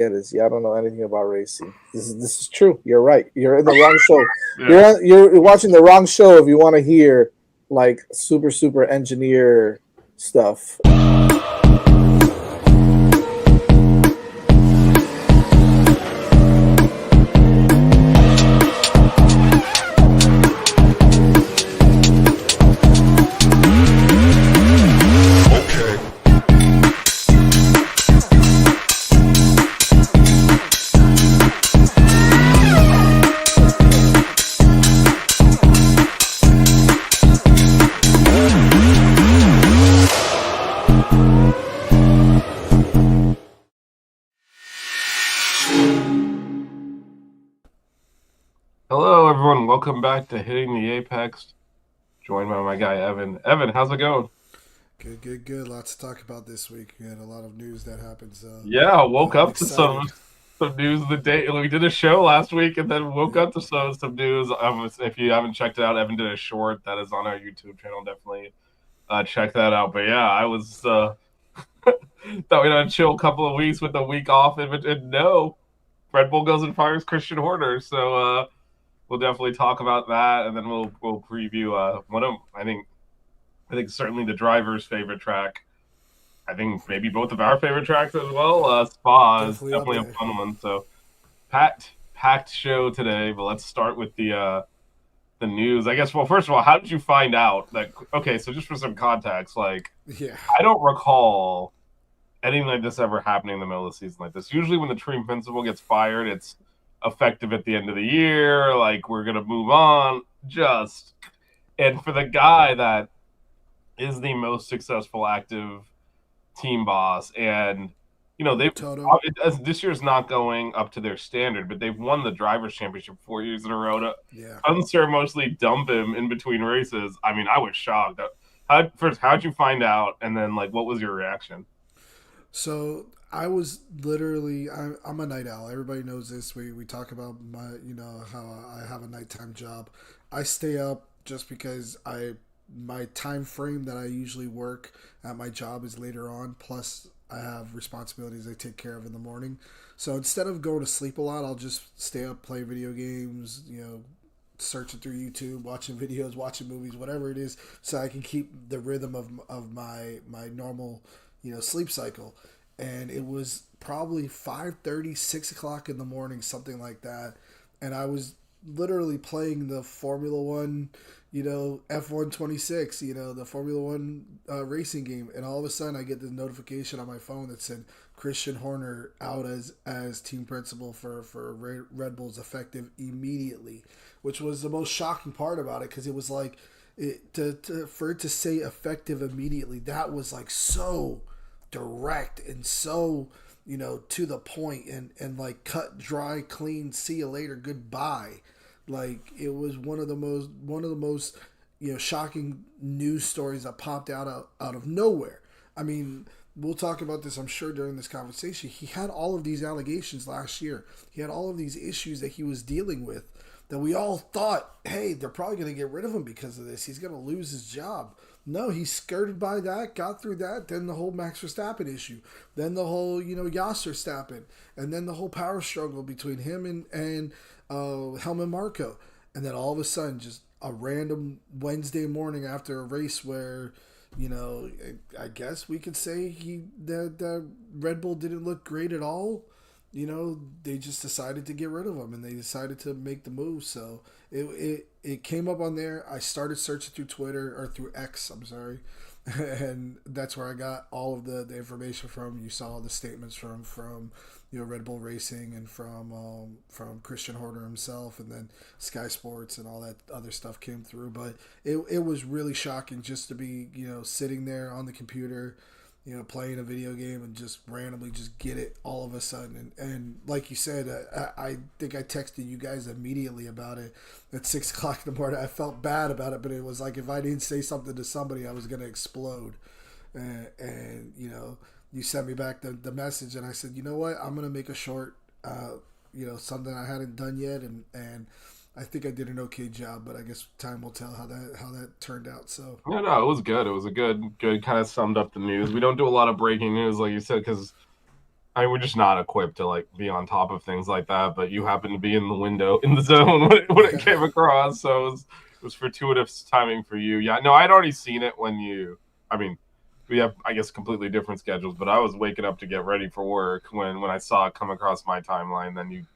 get is, I don't know anything about racing. This is true. You're right. You're in the wrong show. Yeah. You're watching the wrong show if you want to hear like super engineer stuff. Hello, everyone. Welcome back to Hitting the Apex. Joined by my guy, Evan. Evan, how's it going? Good. Lots to talk about this week. We had a lot of news that happened, so Yeah, I woke I'm up to excited. some news of the day. We did a show last week and then woke up to some news. If you haven't checked it out, Evan did a short that is on our YouTube channel. Definitely check that out. But yeah, I was thought we'd have a chill couple of weeks with a week off, and no, Red Bull goes and fires Christian Horner. So we'll definitely talk about that, and then we'll preview one of I think certainly the driver's favorite track. I think maybe both of our favorite tracks as well. Spa is Definitely up definitely a there. fun one. So packed show today. But let's start with the news. I guess. Well, first of all, how did you find out that? Okay, so just for some context, like Yeah, I don't recall anything like this ever happening in the middle of the season like this. Usually, when the team principal gets fired, it's effective at the end of the year. Like we're gonna move on. And for the guy that is the most successful active team boss, and they've Toto. this year's not going up to their standard, but they've won the drivers' championship 4 years in a row. To Yeah. unceremoniously dump him in between races, I mean, I was shocked. How'd you find out, and then like, what was your reaction? So I was literally. I'm a night owl. Everybody knows this. We talk about how I have a nighttime job. I stay up just because my time frame that I usually work at my job is later on. Plus, I have responsibilities I take care of in the morning. So instead of going to sleep a lot, I'll just stay up, play video games, searching through YouTube, watching videos, watching movies, whatever it is, so I can keep the rhythm of my normal, sleep cycle. And it was probably 5:30, 6 o'clock in the morning, something like that. And I was literally playing the Formula One, F126, the Formula One racing game, and all of a sudden I get the notification on my phone that said Christian Horner out as team principal for Red Bulls effective immediately, which was the most shocking part about it because it was like for it to say effective immediately, that was like so direct and so to the point and like cut, dry, clean, see you later, goodbye. Like it was one of the most shocking news stories that popped out of nowhere. I mean, we'll talk about this, I'm sure, during this conversation. He had all of these allegations last year. He had all of these issues that he was dealing with that we all thought, hey, they're probably going to get rid of him because of this. He's going to lose his job. No, he skirted by that, got through that, then the whole Max Verstappen issue, then the whole, Yasser Verstappen, and then the whole power struggle between him and Helmut Marko. And then all of a sudden, just a random Wednesday morning after a race where, I guess we could say that Red Bull didn't look great at all. They just decided to get rid of him and they decided to make the move. So it came up on there. I started searching through Twitter or through X, I'm sorry. And that's where I got all of the information from. You saw the statements from Red Bull Racing and from Christian Horner himself, and then Sky Sports and all that other stuff came through. But it was really shocking just to be sitting there on the computer, playing a video game and just randomly just get it all of a sudden. And like you said, I think I texted you guys immediately about it at 6 o'clock in the morning. I felt bad about it, but it was like if I didn't say something to somebody, I was going to explode. And you sent me back the message, and I said, you know what, I'm going to make a short, something I hadn't done yet. And I think I did an okay job, but I guess time will tell how that turned out. So No, it was good. It was a good kind of summed up the news. We don't do a lot of breaking news, like you said, because I mean, we're just not equipped to like be on top of things like that. But you happen to be in the window in the zone when it came across, so it was fortuitous timing for you. Yeah, no, I'd already seen it when you. I mean, we have, I guess, completely different schedules, but I was waking up to get ready for work when I saw it come across my timeline. Then you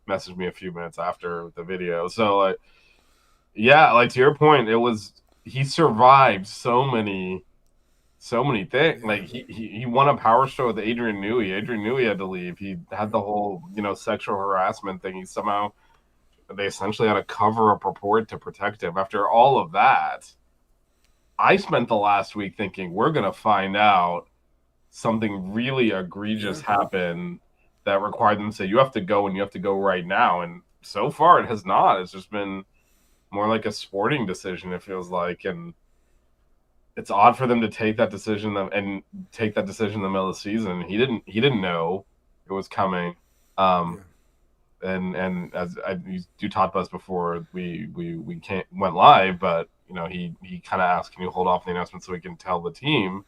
messaged me a few minutes after the video. So like, yeah, like to your point, it was he survived so many things. Yeah. Like he won a power show with Adrian Newey. Adrian Newey had to leave. He had the whole sexual harassment thing. He somehow they essentially had to cover up report to protect him. After all of that, I spent the last week thinking we're gonna find out something really egregious happened that required them to say you have to go and you have to go right now. And so far, it has not. It's just been more like a sporting decision. It feels like, and it's odd for them to take that decision in the middle of the season. He didn't know it was coming. And as you talked about us before we went live, but he kind of asked, can you hold off the announcement so we can tell the team,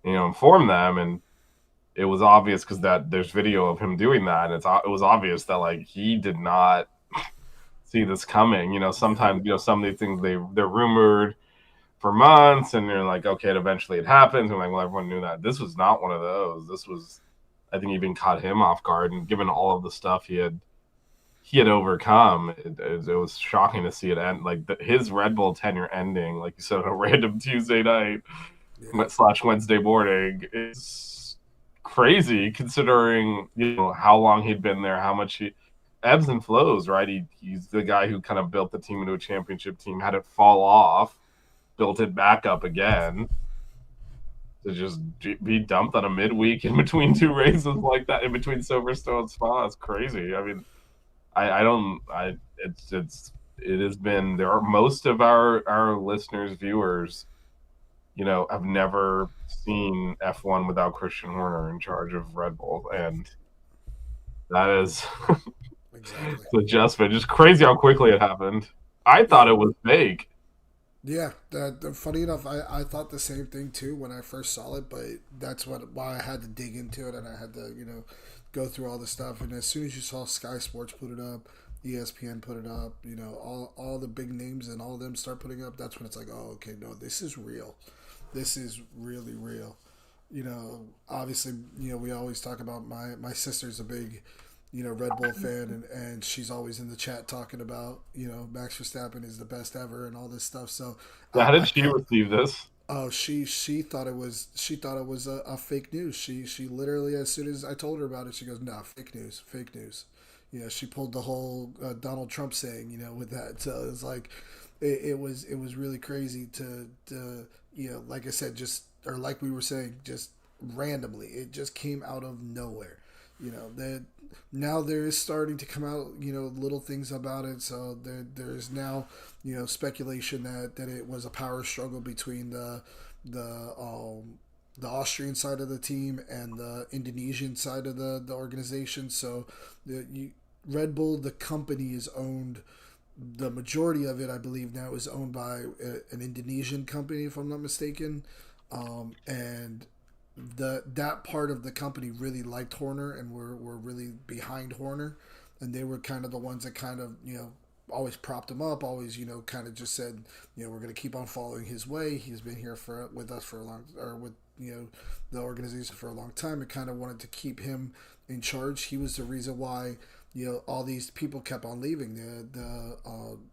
inform them, and it was obvious because that there's video of him doing that. And it was obvious that like he did not see this coming. Sometimes some of these things they're rumored for months, and you're like, okay, eventually it happens. And like, well, everyone knew that. This was not one of those. This was, I think, even caught him off guard. And given all of the stuff he had overcome, it was shocking to see it end. Like his Red Bull tenure ending, like you said, on a random Tuesday night / Wednesday morning is crazy, considering how long he'd been there, how much he ebbs and flows. Right, he's the guy who kind of built the team into a championship team, had it fall off, built it back up again, to just be dumped on a midweek in between two races like that, in between Silverstone and Spa. It's crazy. I mean, it has been, there are most of our listeners, viewers, have never seen F1 without Christian Horner in charge of Red Bull, and that is Exactly. the adjustment. Just crazy how quickly it happened. I thought it was fake. Yeah, funny enough, I thought the same thing too when I first saw it, but that's why I had to dig into it and I had to go through all the stuff. And as soon as you saw Sky Sports put it up, ESPN put it up, all the big names and all of them start putting up, that's when it's like, oh, okay, no, this is real. This is really real. Obviously, we always talk about my sister's a big Red Bull fan, and she's always in the chat talking about, Max Verstappen is the best ever and all this stuff. So how did she receive this? Oh, she thought it was a fake news. She literally, as soon as I told her about it, she goes, "No, fake news, fake news." She pulled the whole Donald Trump saying, with that. So it was like, it was really crazy to like I said, just, or like we were saying, just randomly, it just came out of nowhere. That now there is starting to come out, little things about it. So there's now, speculation that it was a power struggle between the Austrian side of the team and the Indonesian side of the organization. So Red Bull, the company, is owned. The majority of it, I believe, now is owned by an Indonesian company, if I'm not mistaken, and that part of the company really liked Horner and were really behind Horner, and they were kind of the ones that kind of always propped him up, always kind of just said we're going to keep on following his way. He's been here with us for a long, or with the organization for a long time, and kind of wanted to keep him in charge. He was the reason why all these people kept on leaving. The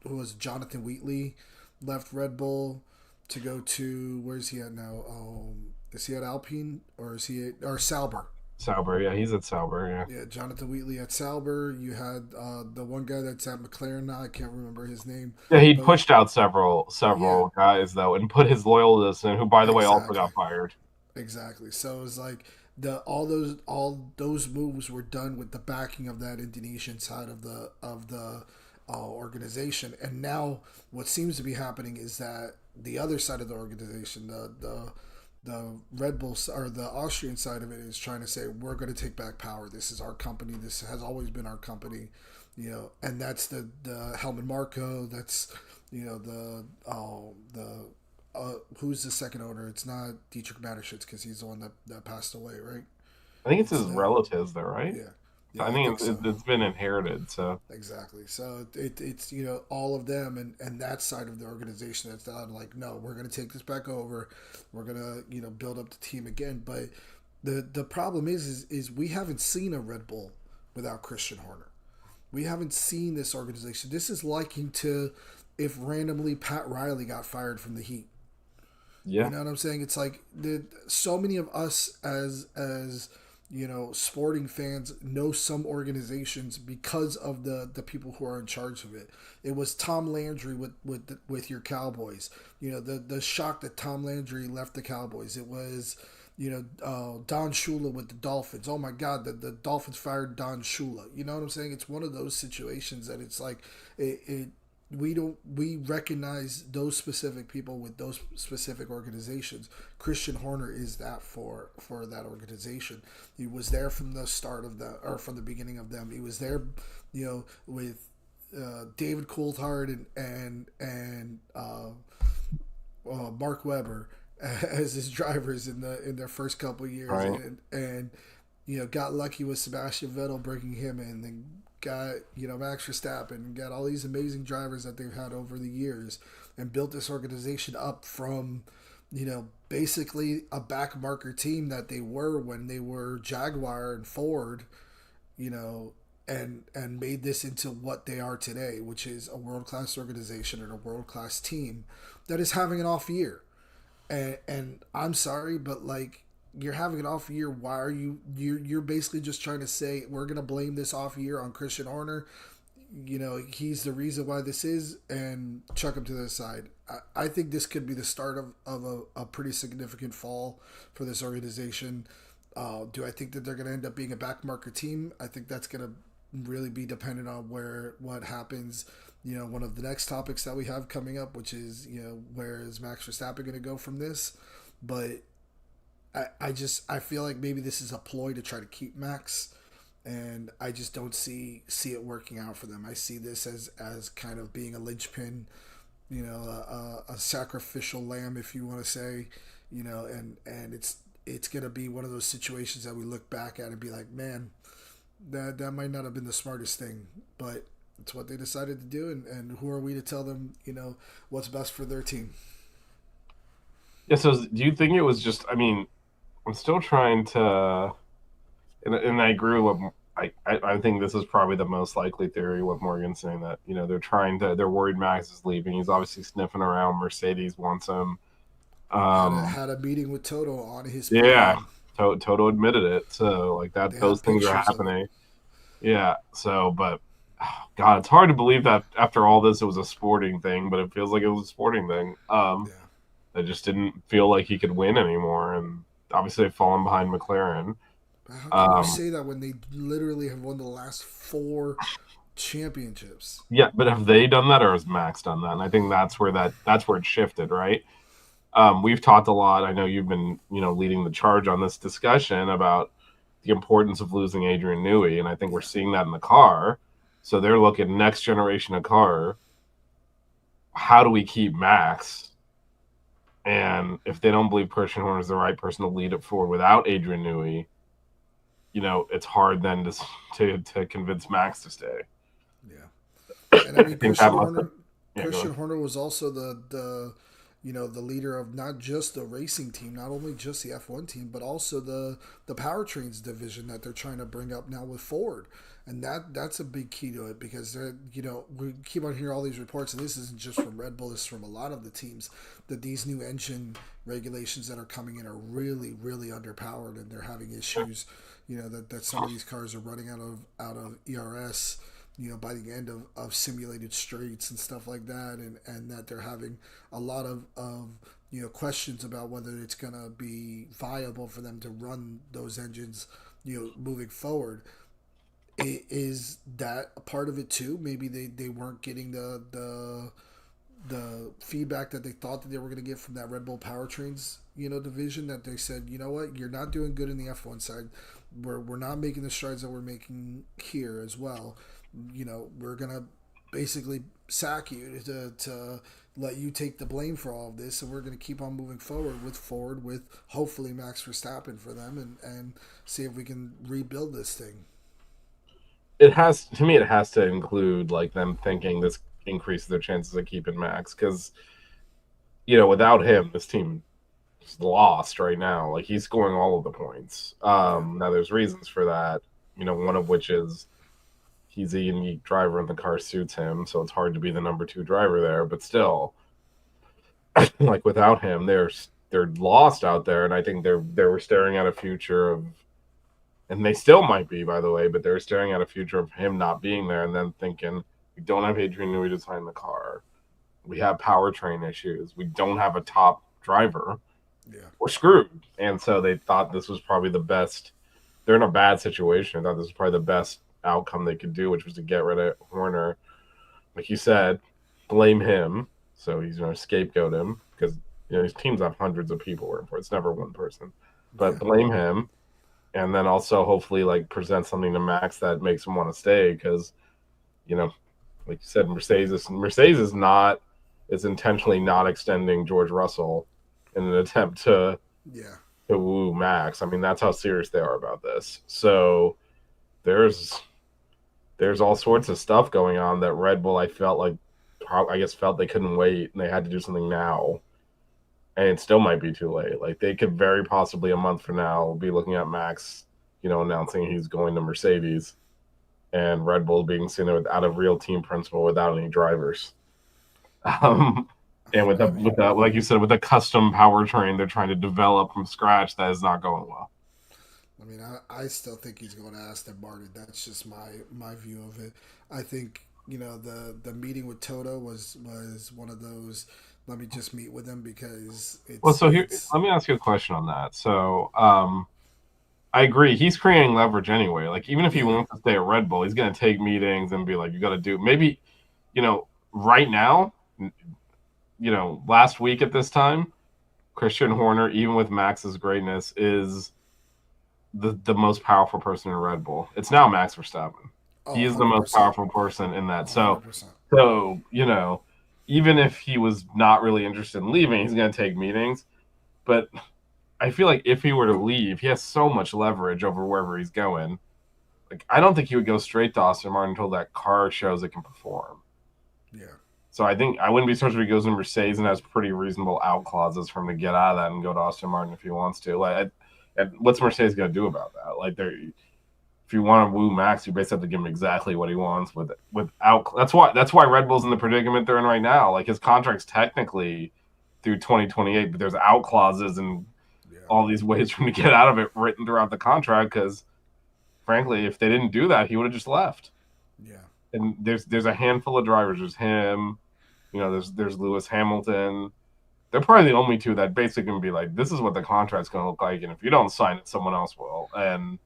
who was Jonathan Wheatley left Red Bull to go to, where's he at now? Is he at Alpine or is he or Sauber? Sauber, yeah, he's at Sauber, yeah. Yeah, Jonathan Wheatley at Sauber. You had the one guy that's at McLaren now. I can't remember his name. Yeah, he pushed out several guys though, and put his loyalists in, who, by the way, also got fired. Exactly. So it was like all those moves were done with the backing of that Indonesian side of the organization. And now what seems to be happening is that the other side of the organization, the Red Bull or the Austrian side of it, is trying to say, we're going to take back power. This is our company. This has always been our company, and that's the Helmut Marko. That's the who's the second owner? It's not Dietrich Mateschitz, because he's the one that passed away, right? I think it's It's his relatives, though, right? yeah, yeah, I I think think so. it's been inherited. So Exactly. So it's all of them and that side of the organization that's done like no, we're going to take this back over. We're going to build up the team again. But the problem is we haven't seen a Red Bull without Christian Horner. We haven't seen this organization. This is liking to if randomly Pat Riley got fired from the Heat. You yeah, know what I'm saying? It's like so many of us as sporting fans know some organizations because of the people who are in charge of it. It was Tom Landry with your Cowboys. The shock that Tom Landry left the Cowboys. It was Don Shula with the Dolphins. Oh my God, the Dolphins fired Don Shula. You know what I'm saying? It's one of those situations that it's like it we recognize those specific people with those specific organizations. Christian Horner is that for that organization. He was there from the start of the or from the beginning of them. He was there, with David Coulthard and Mark Webber as his drivers in their first couple of years, right. and got lucky with Sebastian Vettel bringing him in, and got Max Verstappen, and got all these amazing drivers that they've had over the years, and built this organization up from basically a back marker team that they were when they were Jaguar and Ford, you know, and made this into what they are today, which is a world class organization and a world class team that is having an off year. And I'm sorry, but like you're having an off year. Why are you're basically just trying to say we're gonna blame this off year on Christian Horner? He's the reason why this is, and chuck him to the side. I think this could be the start of a pretty significant fall for this organization. Do I think that they're going to end up being a backmarker team? I think that's going to really be dependent on what happens. One of the next topics that we have coming up, which is where is Max Verstappen going to go from this? But I feel like maybe this is a ploy to try to keep Max, and I just don't see it working out for them. I see this as kind of being a linchpin, a sacrificial lamb, if you want to say, and it's gonna be one of those situations that we look back at and be like, man, that might not have been the smartest thing, but it's what they decided to do, and who are we to tell them, what's best for their team? Yeah. So do you think it was just? I mean, I'm still trying to, and I agree with what I think this is probably the most likely theory. What Morgan's saying that they're worried Max is leaving. He's obviously sniffing around. Mercedes wants him. Had a Um, had a meeting with Toto on his yeah, podium. Toto admitted it. So like that, They those have things are pictures of it. happening. Yeah. So, but God, it's hard to believe that after all this, it was a sporting thing. But it feels like it was a sporting thing. Yeah. They just didn't feel like he could win anymore, and obviously they've fallen behind McLaren. But how can you Um, say that when they literally have won the last four championships? yeah, but have they done that, or has Max done that? And I think that's where it shifted, right? We've talked a lot. I know you've been leading the charge on this discussion about the importance of losing Adrian Newey, and I think we're Yeah. seeing that in the car. So they're looking next generation of car. How do we keep Max? And if they don't believe Christian Horner is the right person to lead it forward without Adrian Newey, it's hard then to convince Max to stay. Yeah. And I I mean think that must have. Yeah, go Christian ahead. Horner was also the leader of not just the racing team, not only just the F1 team, but also the powertrains division that they're trying to bring up now with Ford. And that's a big key to it because we keep on hearing all these reports, and this isn't just from Red Bull, it's from a lot of the teams that these new engine regulations that are coming in are really, really underpowered, and they're having issues. That some of these cars are running out of ERS, by the end of simulated straights and stuff like that, and that they're having a lot of questions about whether it's going to be viable for them to run those engines, moving forward. Is that a part of it too? Maybe they weren't getting the feedback that they thought that they were going to get from that Red Bull powertrains, division, that they said, you know what, you're not doing good in the F1 side. We're not making the strides that we're making here as well. We're gonna basically sack you to let you take the blame for all of this, and we're going to keep on moving forward with hopefully Max Verstappen for them, and see if we can rebuild this thing. It has to me. It has to include like them thinking this increases their chances of keeping Max because without him, this team is lost right now. Like he's scoring all of the points. Yeah, Now there's reasons for that. One of which is he's a unique driver and the car suits him, so it's hard to be the number two driver there. But still, like without him, they're lost out there, and I think they were staring at a future of, and they still might be, by the way, but they're staring at a future of him not being there, and then thinking we don't have Adrian Newey to design the car, we have powertrain issues, we don't have a top driver, yeah, we're screwed, and so they thought this was probably the best. They're in a bad situation. I thought this was probably the best outcome they could do, which was to get rid of Horner. Like you said, blame him. So he's scapegoat him because these teams have hundreds of people working for it. It's never one person, but yeah. blame him, and then also hopefully like present something to Max that makes him want to stay because like you said, Mercedes is intentionally not extending George Russell in an attempt to Yeah. woo Max. I mean, that's how serious they are about this. So there's all sorts of stuff going on that Red Bull, I guess felt they couldn't wait and they had to do something now. And it still might be too late. Like they could very possibly a month from now be looking at Max, announcing he's going to Mercedes, and Red Bull being seen out of real team principle without any drivers. And with I mean, the like you said, with a custom powertrain they're trying to develop from scratch, that is not going well. I still think he's going to Aston Martin. That's just my view of it. I think the meeting with Toto was one of those. Let me just meet with him because Well, so here, it's let me ask you a question on that. So, I agree. He's creating leverage anyway. Like, even if he yeah, wants to stay at Red Bull, he's going to take meetings and be like, you got to do maybe, right now, last week at this time, Christian Horner, even with Max's greatness, is the most powerful person in Red Bull. It's now Max Verstappen. oh He is the most 100%, powerful person in that. 100%. So even if he was not really interested in leaving, he's going to take meetings. But I feel like if he were to leave, he has so much leverage over wherever he's going. Like I don't think he would go straight to Aston Martin until that car shows it can perform. Yeah, So I think I wouldn't be surprised if he goes to Mercedes and has pretty reasonable out clauses for him to get out of that and go to Aston Martin if he wants to. And what's Mercedes going to do about that? Like if you want to woo Max, you basically have to give him exactly what he wants without. That's why Red Bull's in the predicament they're in right now. Like his contract's technically through 2028, but there's out clauses and yeah, all these ways for him to get out of it written throughout the contract. Because frankly, if they didn't do that, he would have just left. yeah, And there's a handful of drivers. There's him. There's Lewis Hamilton. They're probably the only two that basically can be like, this is what the contract's going to look like, and if you don't sign it, someone else will. And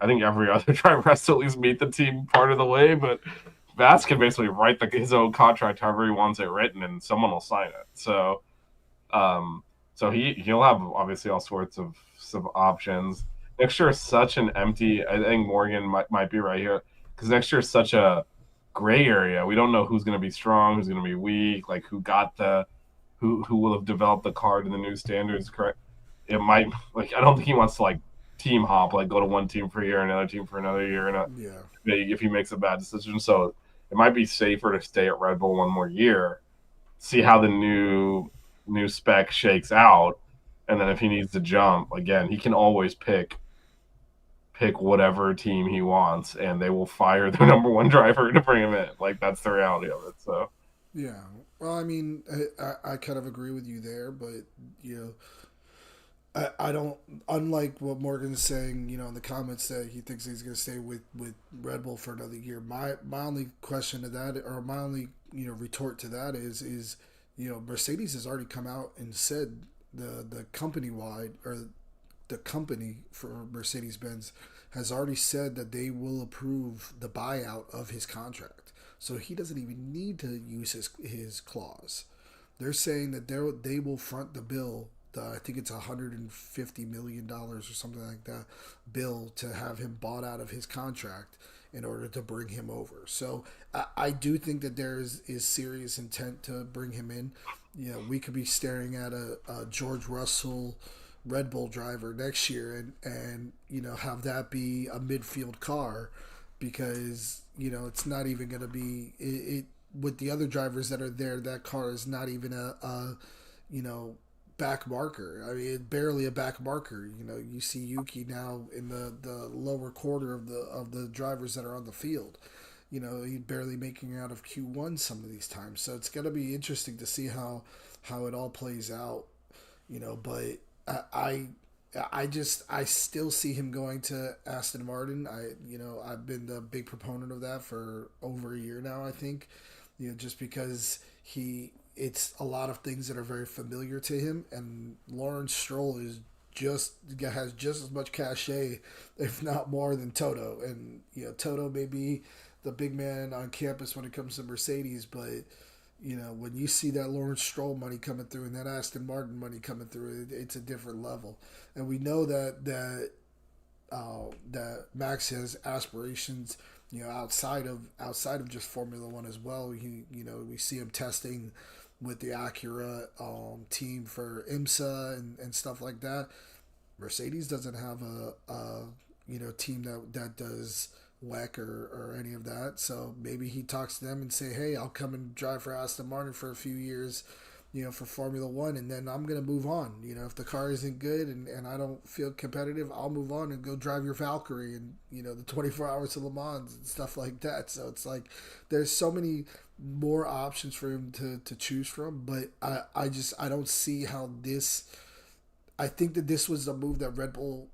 I think every other driver has to at least meet the team part of the way, but Vaz can basically write his own contract however he wants it written, and someone will sign it. So he'll have obviously all sorts of some options. Next year is such an empty. I think Morgan might be right here because next year is such a gray area. We don't know who's going to be strong, who's going to be weak, like who will have developed the car to the new standards. Correct? It might I don't think he wants to team hop, like go to one team for a year, another team for another year, and yeah, if he makes a bad decision. So it might be safer to stay at Red Bull one more year, see how the new spec shakes out, and then if he needs to jump again, he can always pick whatever team he wants, and they will fire their number one driver to bring him in. Like that's the reality of it. So yeah. Well, I mean, I kind of agree with you there, but I don't. Unlike what Morgan's saying, in the comments that he thinks he's going to stay with Red Bull for another year. My only question to that, or my only retort to that is Mercedes has already come out and said the company wide, or the company for Mercedes Benz has already said that they will approve the buyout of his contract. So he doesn't even need to use his clause. They're saying that they will front the bill. I think it's $150 million or something like that bill to have him bought out of his contract in order to bring him over. So I do think that there is serious intent to bring him in. You know, we could be staring at a George Russell Red Bull driver next year, and you know, have that be a midfield car, because you know it's not even going to be it with the other drivers that are there. That car is not even a you know, back marker. I mean, it's barely a back marker. You know, you see Yuki now in the lower quarter of the drivers that are on the field. You know, he's barely making out of Q1 some of these times. So it's going to be interesting to see how it all plays out. You know, but I I still see him going to Aston Martin. I've been the big proponent of that for over a year now. I think, you know, just because it's a lot of things that are very familiar to him, and Lawrence Stroll is just has just as much cachet, if not more, than Toto. And you know, Toto may be the big man on campus when it comes to Mercedes, but you know, when you see that Lawrence Stroll money coming through and that Aston Martin money coming through, it's a different level. And we know that Max has aspirations, you know, outside of just Formula One as well. You know, we see him testing with the Acura team for IMSA and stuff like that. Mercedes doesn't have a you know, team that does WEC or any of that. So maybe he talks to them and say, hey, I'll come and drive for Aston Martin for a few years, you know, for Formula One, and then I'm going to move on. You know, if the car isn't good and I don't feel competitive, I'll move on and go drive your Valkyrie and, you know, the 24 Hours of Le Mans and stuff like that. So it's like there's so many more options for him to choose from. But I don't see how this. I think that this was a move that Red Bull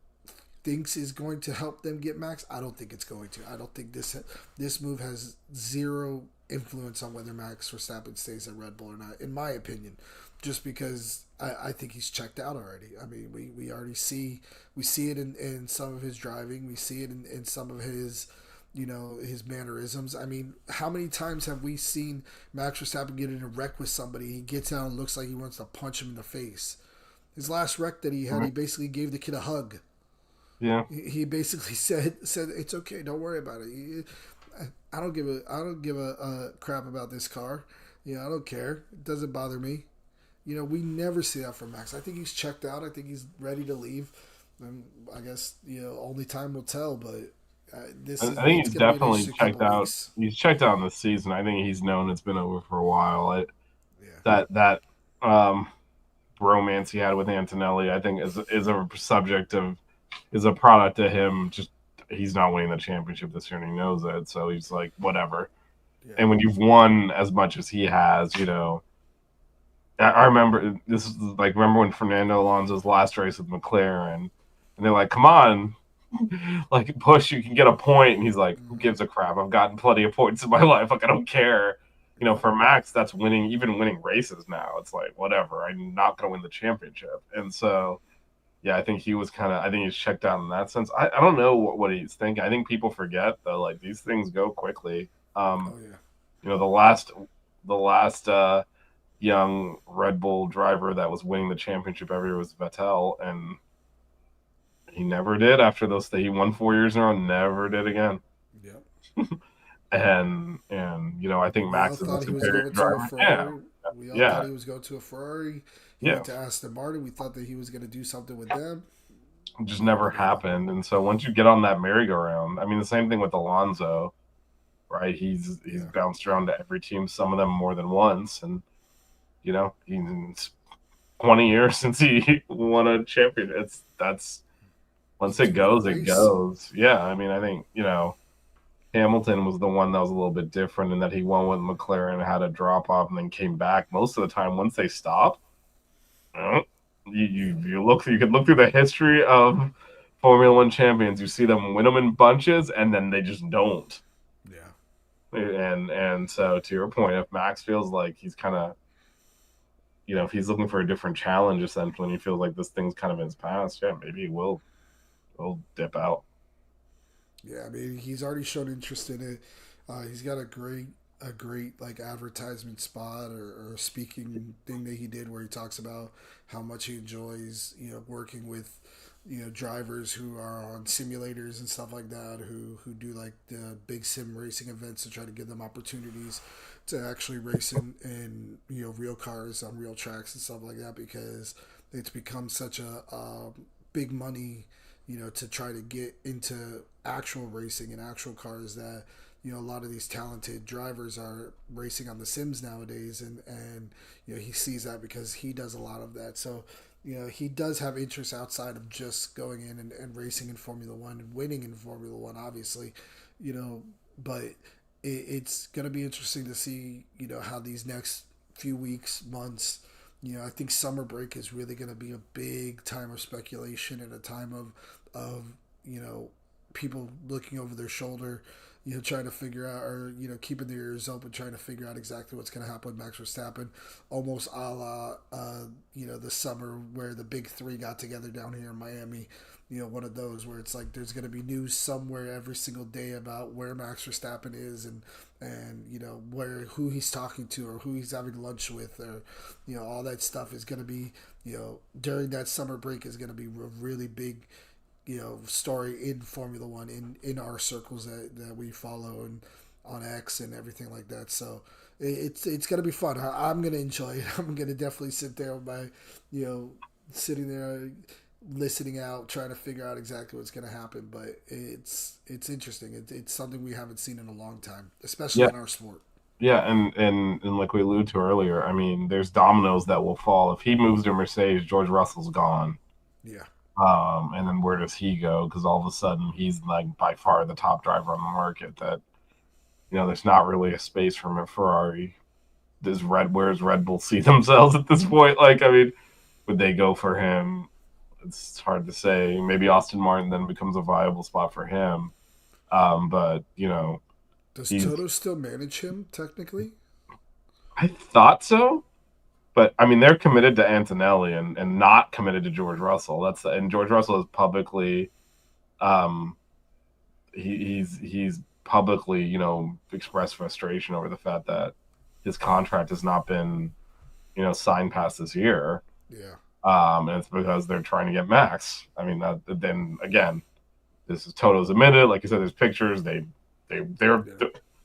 thinks is going to help them get Max. I don't think it's going to. I don't think this move has zero influence on whether Max Verstappen stays at Red Bull or not, in my opinion. Just because I think he's checked out already. I mean, we already see it in some of his driving. We see it in some of his, you know, his mannerisms. I mean, how many times have we seen Max Verstappen get in a wreck with somebody? He gets out and looks like he wants to punch him in the face. His last wreck that he had, he basically gave the kid a hug. Yeah. He basically said it's okay, don't worry about it. I don't give a crap about this car. You know, I don't care. It doesn't bother me. You know, we never see that from Max. I think he's checked out. I think he's ready to leave. And I guess, you know, only time will tell. But I think it's he's going to be an definitely interesting checked couple out. weeks. He's checked out in the season. I think he's known it's been over for a while. Yeah, That um, romance he had with Antonelli, I think, is a subject of is a product of him. Just he's not winning the championship this year, and he knows it. So he's like, whatever. yeah, And when you've won as much as he has, you know, I remember this is like remember when Fernando Alonso's last race with McLaren, and they're like, "Come on, like push, you can get a point," and he's like, "Who gives a crap? I've gotten plenty of points in my life. Like I don't care." You know, yeah, for Max, that's winning, even winning races now. It's like whatever. I'm not going to win the championship, and so yeah, I think he was kind of. I think he's checked out in that sense. I don't know what he's thinking. I think people forget though, like these things go quickly. oh yeah, You know, the last young Red Bull driver that was winning the championship every year was Vettel, and he never did after those. He won 4 years in a row, never did again. yep. And you know, I think We all Max is a thought he was superior going to a driver. Yeah, Ferrari. We all thought yeah, he was going to a Ferrari. He yeah. went to Aston Martin. We thought that he was going to do something with them. It just Never never did again. happened. And so once you get on that merry-go-round, I mean, the same thing with Alonso, right? He's Yeah. bounced around to every team, some of them more than once, and you know, he's 20 years since he won a champion. That's once Since it winning a goes, it race. goes. Yeah, I mean, I think you know Hamilton was the one that was a little bit different in that he won with McLaren, had a drop off, and then came back. Most of the time, once they stop, uh, Yeah. you look, you could look through the history of Formula One champions. You see them win them in bunches, and then they just don't. Yeah. And so to your point, if Max feels like he's kind of, you know, if he's looking for a different challenge, essentially, and he feels like this thing's kind of in his past, yeah, maybe he will dip out. Yeah, I mean, he's already shown interest in it. He's got a great like advertisement spot or speaking thing that he did where he talks about how much he enjoys, you know, working with, drivers who are on simulators and stuff like that, who do like the big sim racing events to try to give them opportunities to actually race in real cars on real tracks and stuff like that, because it's become such a big money, to try to get into actual racing and actual cars, that a lot of these talented drivers are racing on the sims nowadays, and he sees that because he does a lot of that. So he does have interests outside of just going in and racing in Formula One and winning in Formula One, obviously, but it's going to be interesting to see, how these next few weeks, months, I think summer break is really going to be a big time of speculation and a time of people looking over their shoulder, trying to figure out, or keeping their ears open, trying to figure out exactly what's going to happen with Max Verstappen, almost a la the summer where the big three got together down here in Miami. One of those where it's like there's going to be news somewhere every single day about where Max Verstappen is, and who he's talking to, or who he's having lunch with, or all that stuff is going to be during that summer break is going to be a really big story in Formula One, in our circles that we follow, and on X and everything like that. So it's gonna be fun. I'm gonna enjoy it. I'm gonna definitely sit there with my sitting there listening out, trying to figure out exactly what's gonna happen. But it's interesting. It's something we haven't seen in a long time, especially in our sport. Yeah, and like we alluded to earlier, I mean, there's dominoes that will fall. If he moves to Mercedes, George Russell's gone. Yeah. And then where does he go? Because all of a sudden he's like by far the top driver on the market. That there's not really a space for him at Ferrari. Where's Red Bull see themselves at this point? Like, I mean, would they go for him? It's hard to say. Maybe Aston Martin then becomes a viable spot for him. But does Toto still manage him technically? I thought so. But I mean, they're committed to Antonelli and not committed to George Russell. And George Russell is publicly, he's publicly, expressed frustration over the fact that his contract has not been, signed past this year. Yeah. And it's because they're trying to get Max. I mean, then again, this is Toto's admitted. Like you said, there's pictures. They're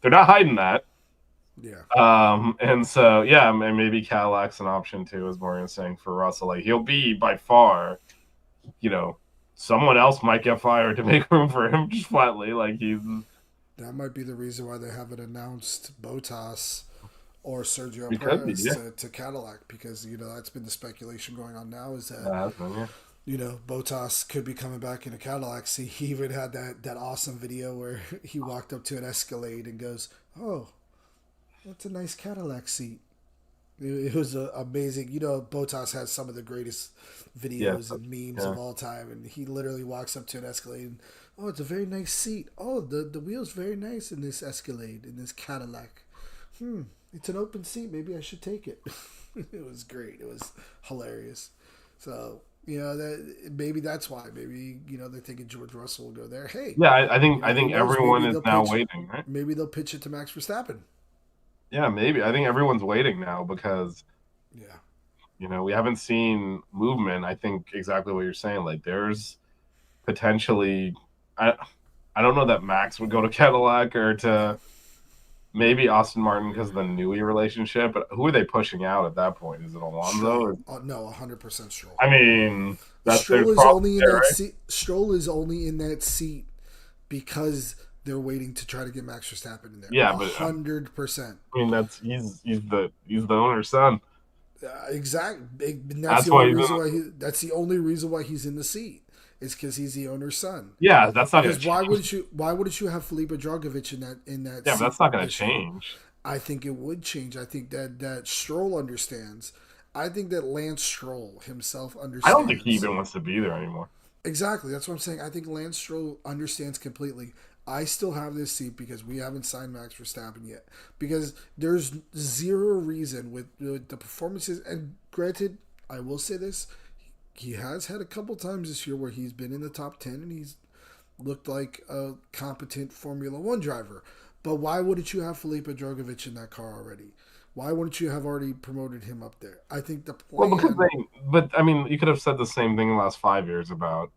not hiding that. Yeah. And so, yeah, and maybe Cadillac's an option too, as Morgan's saying, for Russell. Like, he'll be by far, someone else might get fired to make room for him, just flatly. Like, that might be the reason why they haven't announced Bottas or Sergio Perez to Cadillac, because that's been the speculation going on now, is that Bottas could be coming back in a Cadillac. See, he even had that awesome video where he walked up to an Escalade and goes, "Oh, that's a nice Cadillac seat." It was amazing. Bottas has some of the greatest videos and memes of all time, and he literally walks up to an Escalade and, "Oh, it's a very nice seat. Oh, the wheel's very nice in this Escalade, in this Cadillac. It's an open seat. Maybe I should take it." It was great. It was hilarious. So maybe that's why. Maybe they're thinking George Russell will go there. Hey, yeah, I think everyone is now waiting, right? Maybe they'll pitch it to Max Verstappen. Yeah, maybe. I think everyone's waiting now because, we haven't seen movement. I think exactly what you're saying. Like, there's potentially, I don't know that Max would go to Cadillac or to maybe Aston Martin because of the Newey relationship. But who are they pushing out at that point? Is it Alonso? No, 100% Stroll. I mean, Stroll is only in that seat. Stroll is only in that seat because they're waiting to try to get Max Verstappen in there. Yeah, but 100%. I mean, he's the owner's son. Exactly. That's the only reason why he's in the seat. Is because he's the owner's son. Yeah, that's not because why wouldn't you have Felipe Drugovich in that yeah, but that's not going to change. I think it would change. I think that Stroll understands. I think that Lance Stroll himself understands. I don't think he even wants to be there anymore. Exactly. That's what I'm saying. I think Lance Stroll understands completely. I still have this seat because we haven't signed Max Verstappen yet. Because there's zero reason with the performances. And granted, I will say this. He has had a couple times this year where he's been in the top 10 and he's looked like a competent Formula One driver. But why wouldn't you have Felipe Drugovich in that car already? Why wouldn't you have already promoted him up there? I think the plan... Well, because but I mean, you could have said the same thing in the last 5 years about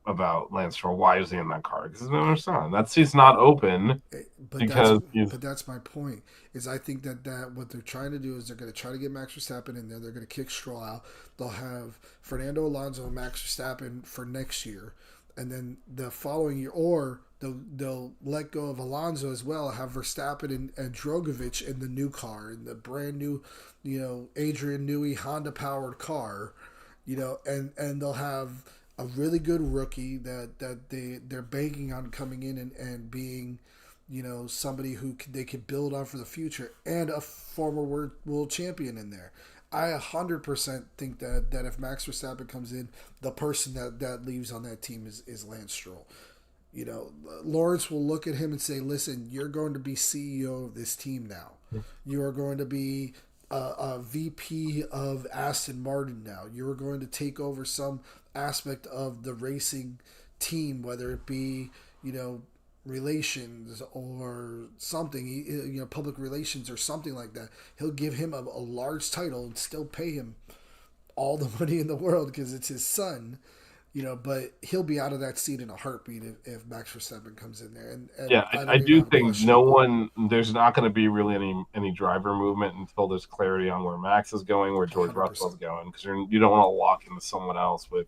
about Lance Stroll. Why is he in that car? Because he's another son. That seat's not open But because he's that's my point. Is I think that what they're trying to do is they're going to try to get Max Verstappen in there. They're going to kick Stroll out. They'll have Fernando Alonso and Max Verstappen for next year, and then the following year, or they'll let go of Alonso as well. Have Verstappen and Drogovic in the new car, in the brand new, Adrian Newey Honda powered car, and they'll have a really good rookie they're banking on coming in and being, somebody who they could build on for the future, and a former world champion in there. I 100% think that if Max Verstappen comes in, the person that leaves on that team is Lance Stroll. Lawrence will look at him and say, "Listen, you're going to be CEO of this team now. You are going to be a VP of Aston Martin now. You are going to take over some aspect of the racing team, whether it be, relations or something, public relations or something like that." He'll give him a large title and still pay him all the money in the world because it's his son. But he'll be out of that seat in a heartbeat if Max Verstappen comes in there. And yeah. I I don't even do have a think question. there's not going to be really any driver movement until there's clarity on where Max is going, where George Russell's 100%. going, because you don't want to lock into someone else with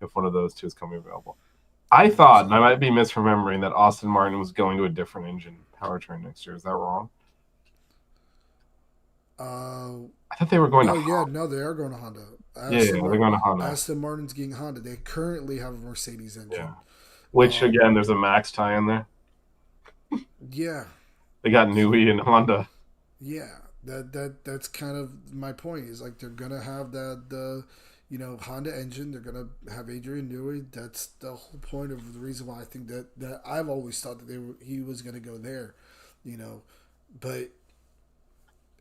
if one of those two is coming available. I thought, and I 100%. might be misremembering, that Austin Martin was going to a different engine powertrain next year. Is that wrong? Uh, I thought they were going to no, yeah, Honda. no, they are going to Honda. Yeah, they're going to Honda. Aston Martin's getting Honda. They currently have a Mercedes Yeah. engine. Which, Um, again, there's a Max tie in there. yeah, They got Newey and Honda. yeah. That's kind of my point. Is like they're gonna have the Honda engine. They're gonna have Adrian Newey. That's the whole point of the reason why I think that I've always thought that he was gonna go there. You know, but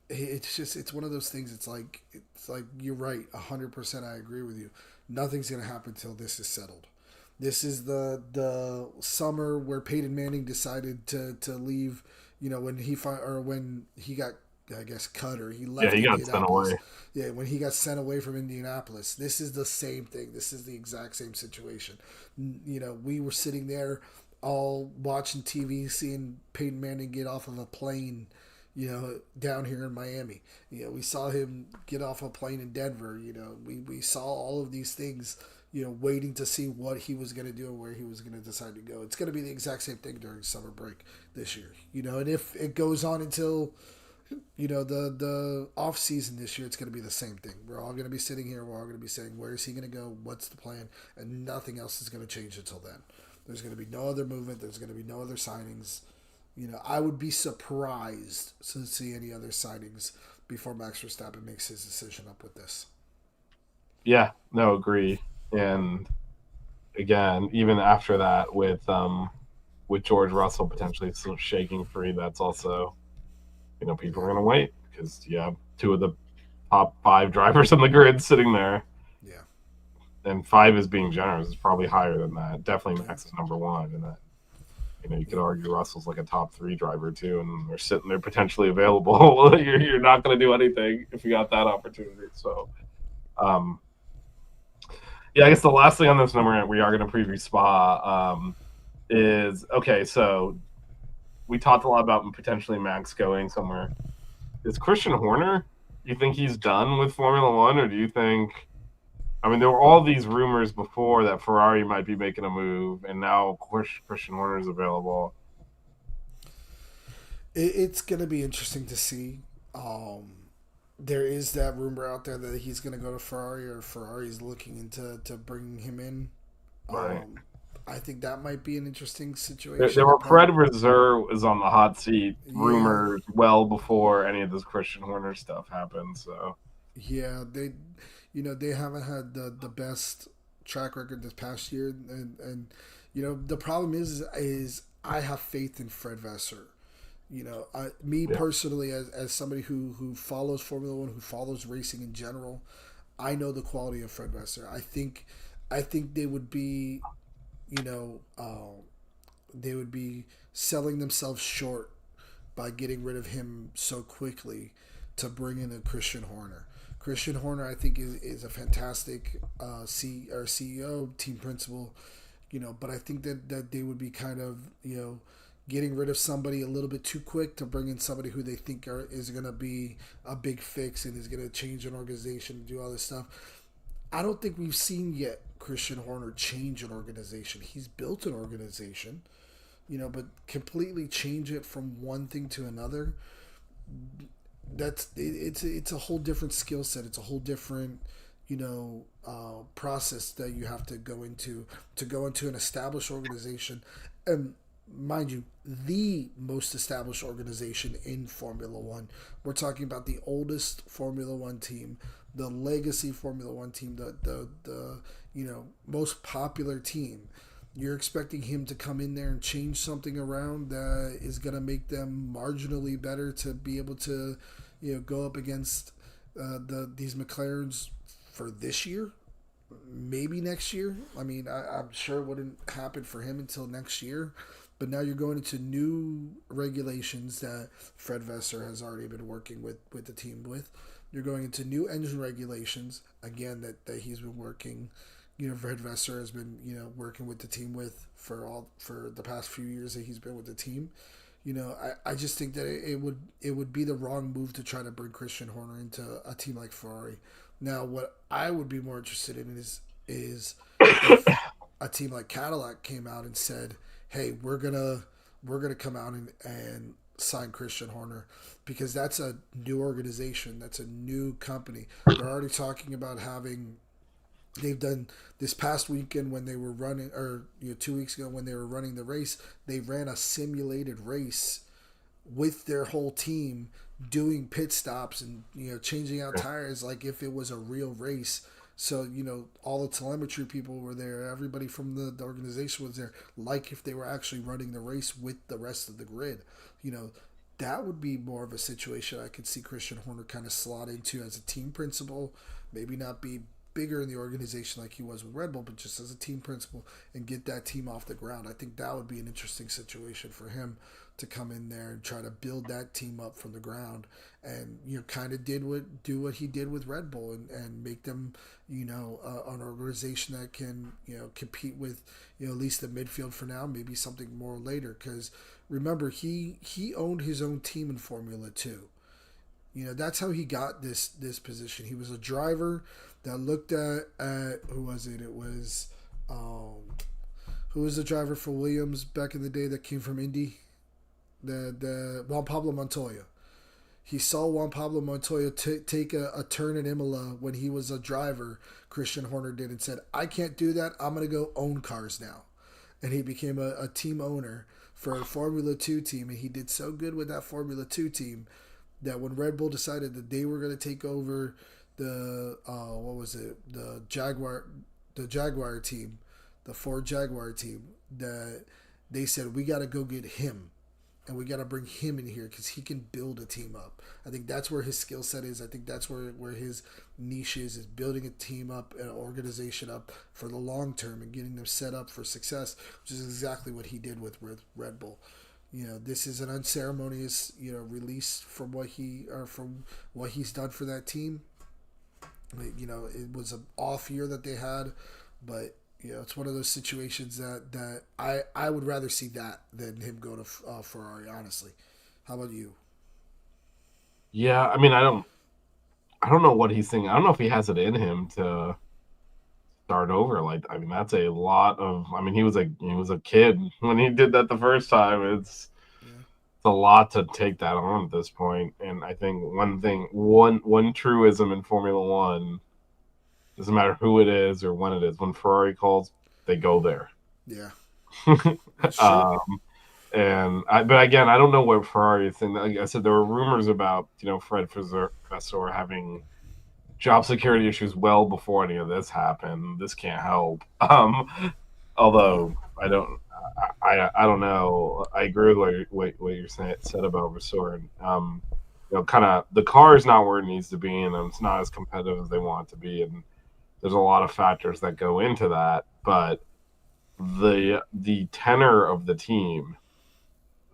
it's one of those things. It's like you're right, 100%. I agree with you. Nothing's gonna happen until this is settled. This is the summer where Peyton Manning decided to leave. When he got, I guess, cut, or he Yeah, left he got sent Indianapolis. away. Yeah, when he got sent away from Indianapolis. This is the same thing. This is the exact same situation. We were sitting there all watching TV, seeing Peyton Manning get off of a plane, down here in Miami. We saw him get off a plane in Denver. We saw all of these things, waiting to see what he was going to do and where he was going to decide to go. It's going to be the exact same thing during summer break this year. And if it goes on until, the off season this year, it's going to be the same thing. We're all going to be sitting here. We're all going to be saying, where is he going to go? What's the plan? And nothing else is going to change until then. There's going to be no other movement. There's going to be no other signings. I would be surprised to see any other signings before Max Verstappen makes his decision up with this. Yeah, no, agree. And again, even after that, with George Russell potentially still shaking free, that's also people are going to wait because you have two of the top 5 drivers on the grid sitting there, Yeah. and 5 is being generous. It's probably higher than that. Definitely Yeah. Max is number 1, and that you could Yeah. argue Russell's like a top 3 driver too, and they're sitting there potentially available. you're not going to do anything if you got that opportunity. So, yeah, I guess the last thing on this number we are going to preview Spa is okay. So we talked a lot about potentially Max going somewhere. Is Christian Horner? Do you think he's done with Formula One, or do you think? I mean, there were all these rumors before that Ferrari might be making a move, and now Christian Horner is available. It's going to be interesting to see. There is that rumor out there that he's going to go to Ferrari, or Ferrari's looking into to bringing him in. Right. I think that might be an interesting There, situation. there were Fred Reserve was on the hot seat Yeah, rumors well before any of this Christian Horner stuff happened. So yeah. They haven't had the best track record this past year, and the problem is I have faith in Fred Vasseur. Me yeah, personally, as somebody who follows Formula One, who follows racing in general, I know the quality of Fred Vasseur. I think they would be, you know, they would be selling themselves short by getting rid of him so quickly to bring in a Christian Horner. Christian Horner, I think, is a fantastic CEO, team principal, But I think that they would be kind of, getting rid of somebody a little bit too quick to bring in somebody who they think is going to be a big fix and is going to change an organization and do all this stuff. I don't think we've seen yet Christian Horner change an organization. He's built an organization, but completely change it from one thing to another. It's a whole different skill set. It's a whole different process that you have to go into an established organization, and mind you, the most established organization in Formula One. We're talking about the oldest Formula One team, the legacy Formula One team, the most popular team. You're expecting him to come in there and change something around that is going to make them marginally better to be able to, go up against these McLarens for this year, maybe next year. I mean, I'm sure it wouldn't happen for him until next year. But now you're going into new regulations that Fred Vasseur has already been working with the team with. You're going into new engine regulations, again, that he's been working. Fred Vasseur has been, working with the team with for the past few years that he's been with the team. I just think that it would be the wrong move to try to bring Christian Horner into a team like Ferrari. Now, what I would be more interested in is if a team like Cadillac came out and said, "Hey, we're gonna come out and sign Christian Horner," because that's a new organization, that's a new company. They're already talking about having. They've done this past weekend when they were running, or 2 weeks ago when they were running the race. They ran a simulated race with their whole team, doing pit stops and changing out tires like if it was a real race. So all the telemetry people were there. Everybody from the organization was there, like if they were actually running the race with the rest of the grid. That would be more of a situation I could see Christian Horner kind of slot into as a team principal. Maybe not be bigger in the organization like he was with Red Bull, but just as a team principal and get that team off the ground. I think that would be an interesting situation for him to come in there and try to build that team up from the ground, and kind of do what he did with Red Bull and make them an organization that can compete with at least the midfield for now, maybe something more later. Because remember, he owned his own team in Formula 2. That's how he got this position. He was a driver that looked at who was it? It was who was the driver for Williams back in the day that came from Indy? The Juan Pablo Montoya. He saw Juan Pablo Montoya take a turn in Imola when he was a driver. Christian Horner did, and said, "I can't do that. I'm going to go own cars now." And he became a team owner for a Formula 2 team, and he did so good with that Formula 2 team that when Red Bull decided that they were going to take over the the Jaguar team, the Ford Jaguar team, that they said, "We got to go get him, and we got to bring him in here because he can build a team up." I think that's where his skill set is. I think that's where his niche is building a team up, an organization up for the long term and getting them set up for success, which is exactly what he did with Red Bull. This is an unceremonious, release from what he's done for that team. It was an off year that they had, but it's one of those situations that I would rather see that than him go to Ferrari. Honestly, how about you? Yeah, I mean, I don't know what he's thinking. I don't know if he has it in him to start over. Like, I mean, that's a lot of. I mean, he was a kid when he did that the first time. It's a lot to take that on at this point. And I think one truism in Formula One, doesn't matter who it is or when it is, when Ferrari calls, they go there. Yeah. But again, I don't know what Ferrari is thinking. Like I said, there were rumors about Fred Vasseur having job security issues well before any of this happened. This can't help. Although I don't know. I agree with what you said about Vasseur. Kind of the car is not where it needs to be, and it's not as competitive as they want it to be, and there's a lot of factors that go into that. But the tenor of the team,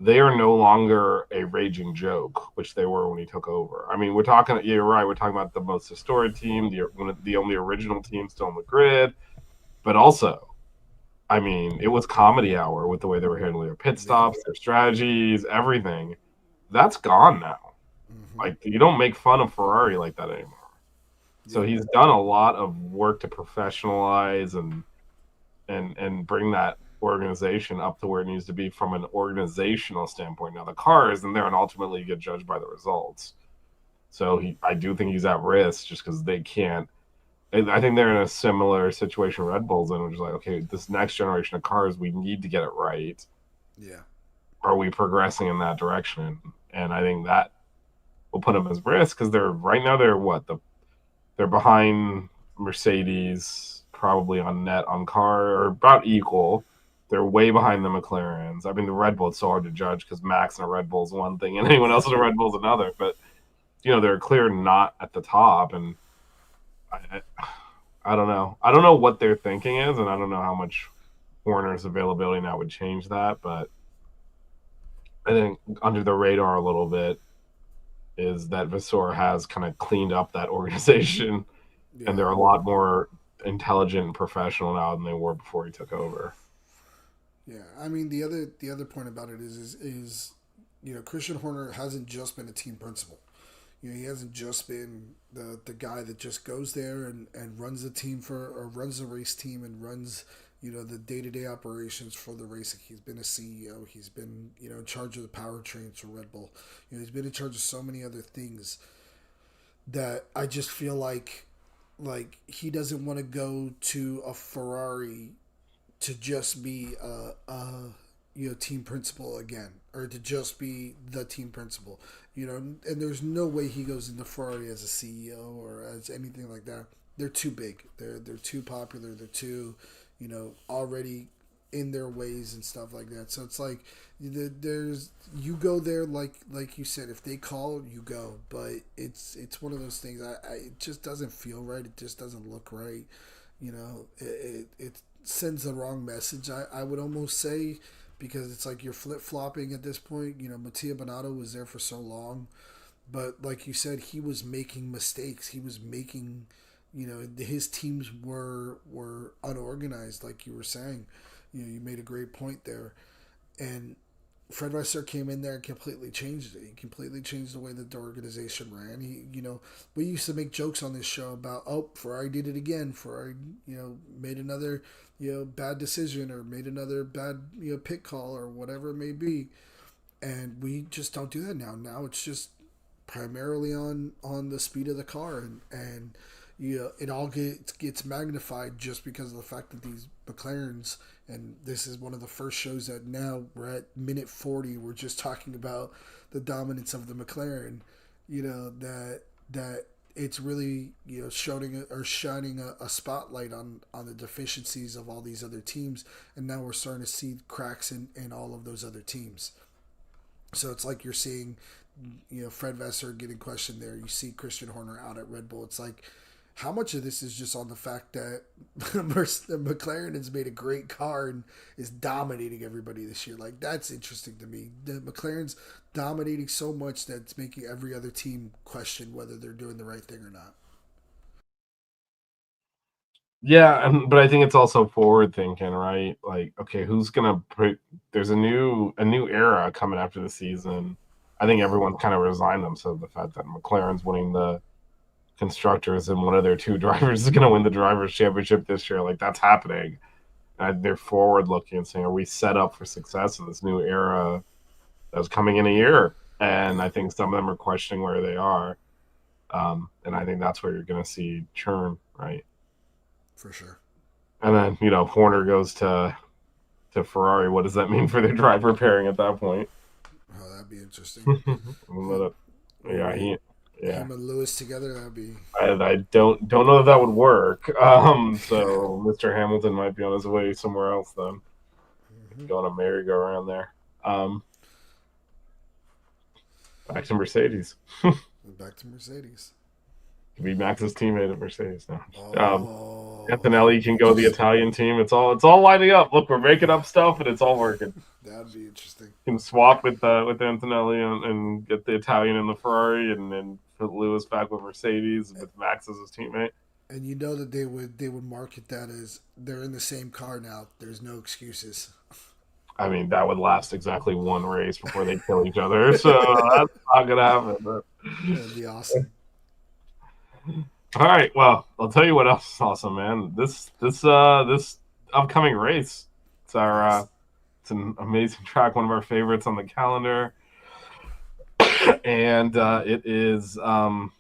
they are no longer a raging joke, which they were when he took over. I mean, you're right, we're talking about the most historic team, the only original team still on the grid, but also I mean, it was comedy hour with the way they were handling their pit stops, their strategies, everything. That's gone now. Mm-hmm. Like, you don't make fun of Ferrari like that anymore. So Yep. he's done a lot of work to professionalize and bring that organization up to where it needs to be from an organizational standpoint. Now the car isn't there, and ultimately you get judged by the results. So I do think he's at risk just because they can't. I think they're in a similar situation Red Bull's in, which is like, okay, this next generation of cars, we need to get it right. Yeah. Are we progressing in that direction? And I think that will put them as risk because they're right now they're behind Mercedes probably on net on car or about equal. They're way behind the McLarens. I mean, the Red Bull, it's so hard to judge because Max in a Red Bull is one thing and anyone else in a Red Bull is another. But they're clear not at the top, and I don't know. I don't know what their thinking is, and I don't know how much Horner's availability now would change that. But I think under the radar a little bit is that Vasseur has kind of cleaned up that organization, Yeah. and they're a lot more intelligent and professional now than they were before he took over. Yeah. I mean, the other point about it is Christian Horner hasn't just been a team principal. He hasn't just been the guy that just goes there and runs the team or runs the race team and runs the day to day operations for the racing. He's been a CEO. He's been in charge of the powertrains for Red Bull. He's been in charge of so many other things that I just feel like he doesn't want to go to a Ferrari to just be a team principal again, or to just be the team principal. And there's no way he goes into Ferrari as a CEO or as anything like that. They're too big. They're too popular. They're too already in their ways and stuff like that. So it's like there's you go there like you said, if they call you go, but it's one of those things. It just doesn't feel right. It just doesn't look right. It sends the wrong message. I would almost say, because it's like you're flip flopping at this point. Mattia Bonato was there for so long, but like you said, he was making mistakes. He was making, his teams were unorganized, like you were saying. You made a great point there, and Fred Weiser came in there and completely changed it. He completely changed the way that the organization ran. We used to make jokes on this show about, oh, Ferrari did it again. Ferrari, made another, bad decision or made another bad, pit call or whatever it may be. And we just don't do that now. Now it's just primarily on the speed of the car, and it all gets magnified just because of the fact that these McLarens, and this is one of the first shows that now we're at minute 40, we're just talking about the dominance of the McLaren. That it's really shining a spotlight on the deficiencies of all these other teams, and now we're starting to see cracks in all of those other teams. So it's like you're seeing, Fred Vasseur getting questioned there. You see Christian Horner out at Red Bull. It's like, how much of this is just on the fact that McLaren has made a great car and is dominating everybody this year? Like, that's interesting to me. The McLaren's dominating so much that it's making every other team question whether they're doing the right thing or not. Yeah, but I think it's also forward thinking, right? Like, okay, who's gonna put? There's a new era coming after the season. I think everyone's kind of resigned themselves to the fact that McLaren's winning the constructors and one of their two drivers is going to win the drivers championship this year. Like, that's happening. And they're forward looking and saying, are we set up for success in this new era that's coming in a year? And I think some of them are questioning where they are. And I think that's where you're going to see churn, right? For sure. And then, Horner goes to Ferrari. What does that mean for their driver pairing at that point? Oh, that'd be interesting. Yeah, him and Lewis together, that'd be. I don't know if that would work. So Mr. Hamilton might be on his way somewhere else then, going a merry-go-round there. Back to Mercedes. Back to Mercedes. Be Max's teammate at Mercedes now. Oh, Antonelli can go the Italian team. It's all lining up. Look, we're making up stuff, and it's all working. That'd be interesting. Can swap with Antonelli and get the Italian in the Ferrari, and then put Lewis back with Mercedes with Max as his teammate. And you know that they would market that as they're in the same car now. There's no excuses. I mean, that would last exactly one race before they kill each other, so that's not gonna happen. But... That'd be awesome. All right, well, I'll tell you what else is awesome, man. This upcoming race. It's our Yes. it's an amazing track, one of our favorites on the calendar, and it is of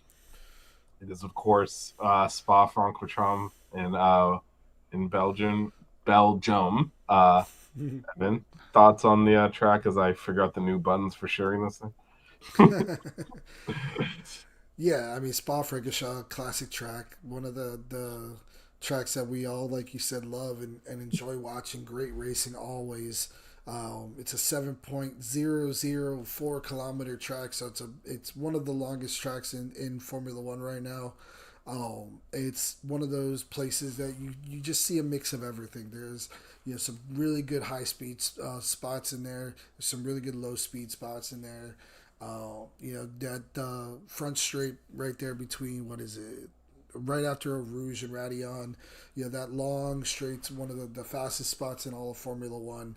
course Spa-Francorchamps in Belgium. Evan, thoughts on the track? As I forgot the new buttons for sharing this thing. Yeah, I mean Spa-Francorchamps, classic track, one of the tracks that we all, like you said, love and enjoy watching. Great racing always. It's a 7.004 kilometer track, so it's one of the longest tracks in Formula One right now. It's one of those places that you just see a mix of everything. There's some really good high speed spots in there. There's some really good low speed spots in there. That front straight right there between, what is it? Right after a Rouge and Radion, that long straight's one of the fastest spots in all of Formula One.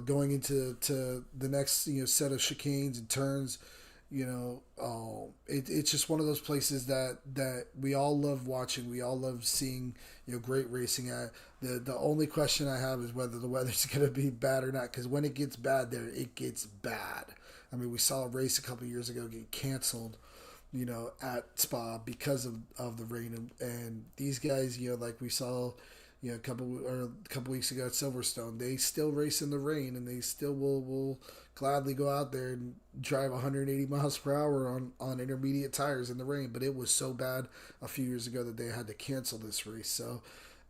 Going into the next set of chicanes and turns, it's just one of those places that we all love watching. We all love seeing great racing at. The only question I have is whether the weather's going to be bad or not. Because when it gets bad there, it gets bad. I mean, we saw a race a couple years ago get canceled, at Spa because of the rain, and these guys, like we saw, a couple weeks ago at Silverstone, they still race in the rain, and they still will gladly go out there and drive 180 miles per hour on intermediate tires in the rain. But it was so bad a few years ago that they had to cancel this race. So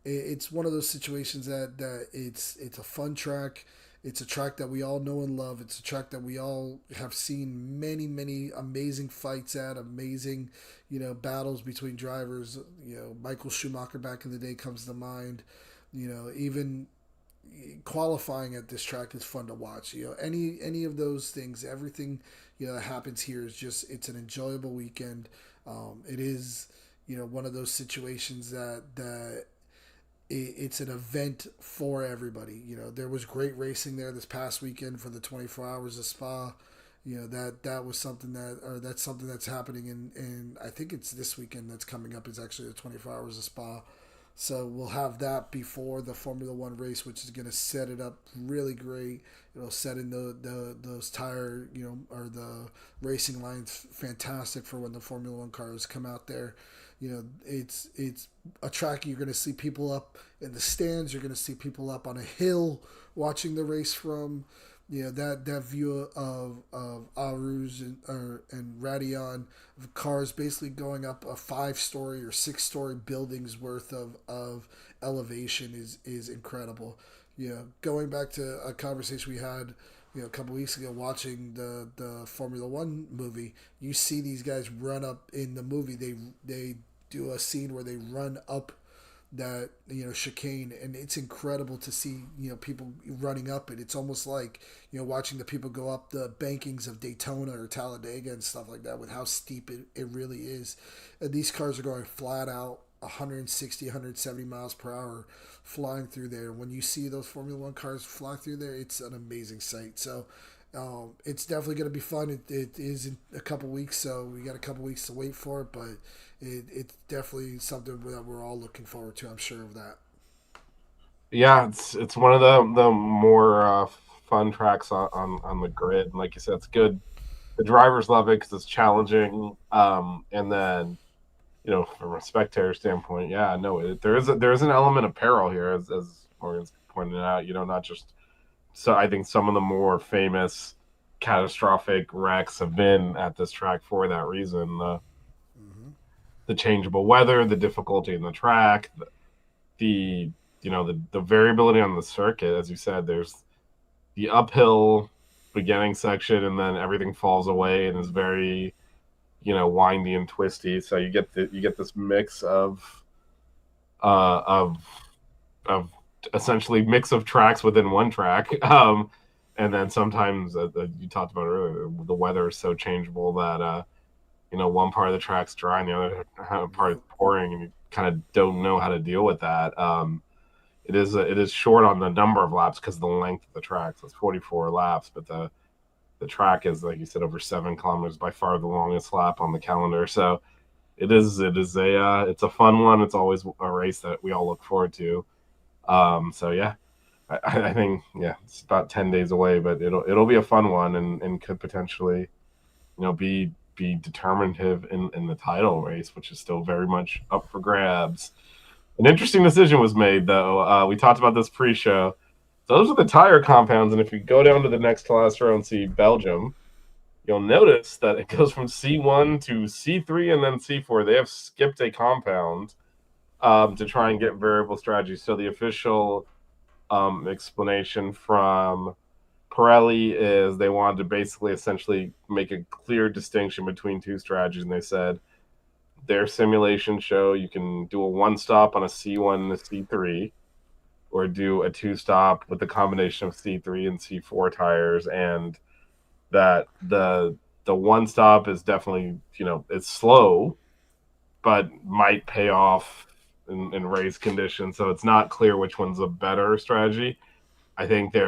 it's one of those situations that it's a fun track. It's a track that we all know and love. It's a track that we all have seen many, many amazing fights at, amazing, battles between drivers. Michael Schumacher back in the day comes to mind. Even qualifying at this track is fun to watch. Any of those things, everything that happens here is just, it's an enjoyable weekend. It is one of those situations that it's an event for everybody. There was great racing there this past weekend for the 24 hours of Spa. That was something that's something that's happening in I think it's this weekend that's coming up is actually the 24 hours of Spa. So we'll have that before the Formula One race, which is going to set it up really great. It'll set in those tire, or the racing lines fantastic for when the Formula One cars come out there. It's a track you're going to see people up in the stands. You're going to see people up on a hill watching the race from. That view of Arus and Radion, of cars basically going up a 5-story or 6-story buildings worth of elevation is incredible. Going back to a conversation we had a couple weeks ago watching the Formula One movie, you see these guys run up in the movie. They do a scene where they run up that chicane, and it's incredible to see people running up it. It's almost like watching the people go up the bankings of Daytona or Talladega and stuff like that, with how steep it really is. And these cars are going flat out 160 170 miles per hour flying through there. When you see those Formula One cars fly through there, it's an amazing sight. So it's definitely going to be fun. It is in a couple weeks, so we got a couple weeks to wait for it, but it's definitely something that we're all looking forward to. I'm sure of that. Yeah, it's one of the more fun tracks on the grid. Like you said, it's good. The drivers love it because it's challenging. And then from a spectator standpoint, yeah, no, there is an element of peril here, as Morgan's pointed out. Not just, so I think some of the more famous catastrophic wrecks have been at this track for that reason. Mm-hmm. The changeable weather, the difficulty in the track, the the variability on the circuit. As you said, there's the uphill beginning section, and then everything falls away and is very windy and twisty. So you get this mix uh, of of essentially mix of tracks within one track. And then sometimes you talked about earlier, the weather is so changeable that one part of the track's dry and the other part is Yep. pouring, and you kind of don't know how to deal with that. It is short on the number of laps because of the length of the track. So it's 44 laps, but the track is, like you said, over 7 kilometers, by far the longest lap on the calendar. So it's a fun one. It's always a race that we all look forward to. So yeah, I think it's about 10 days away, but it'll be a fun one, and could potentially be determinative in the title race, which is still very much up for grabs. An interesting decision was made, though. We talked about this pre-show. Those are the tire compounds, and if you go down to the next to last row and see Belgium, you'll notice that it goes from C1 to C3 and then C4. They have skipped a compound to try and get variable strategies. So the official explanation from Pirelli is they wanted to basically essentially make a clear distinction between two strategies, and they said their simulations show you can do a one stop on a C1 and a C3, or do a two stop with a combination of C3 and C4 tires, and that the one stop is definitely it's slow, but might pay off in race conditions. So it's not clear which one's a better strategy. I think they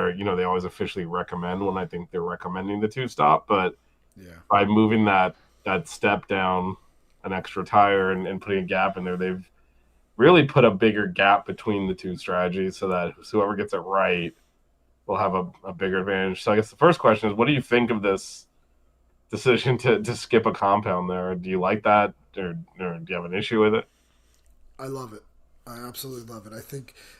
always officially recommend when I think they're recommending the two stop, but Yeah. by moving that step down an extra tire and putting a gap in there, they've really put a bigger gap between the two strategies so that whoever gets it right will have a bigger advantage. So I guess the first question is, what do you think of this decision to skip a compound there? Do you like that, or do you have an issue with it? I love it. I absolutely love it.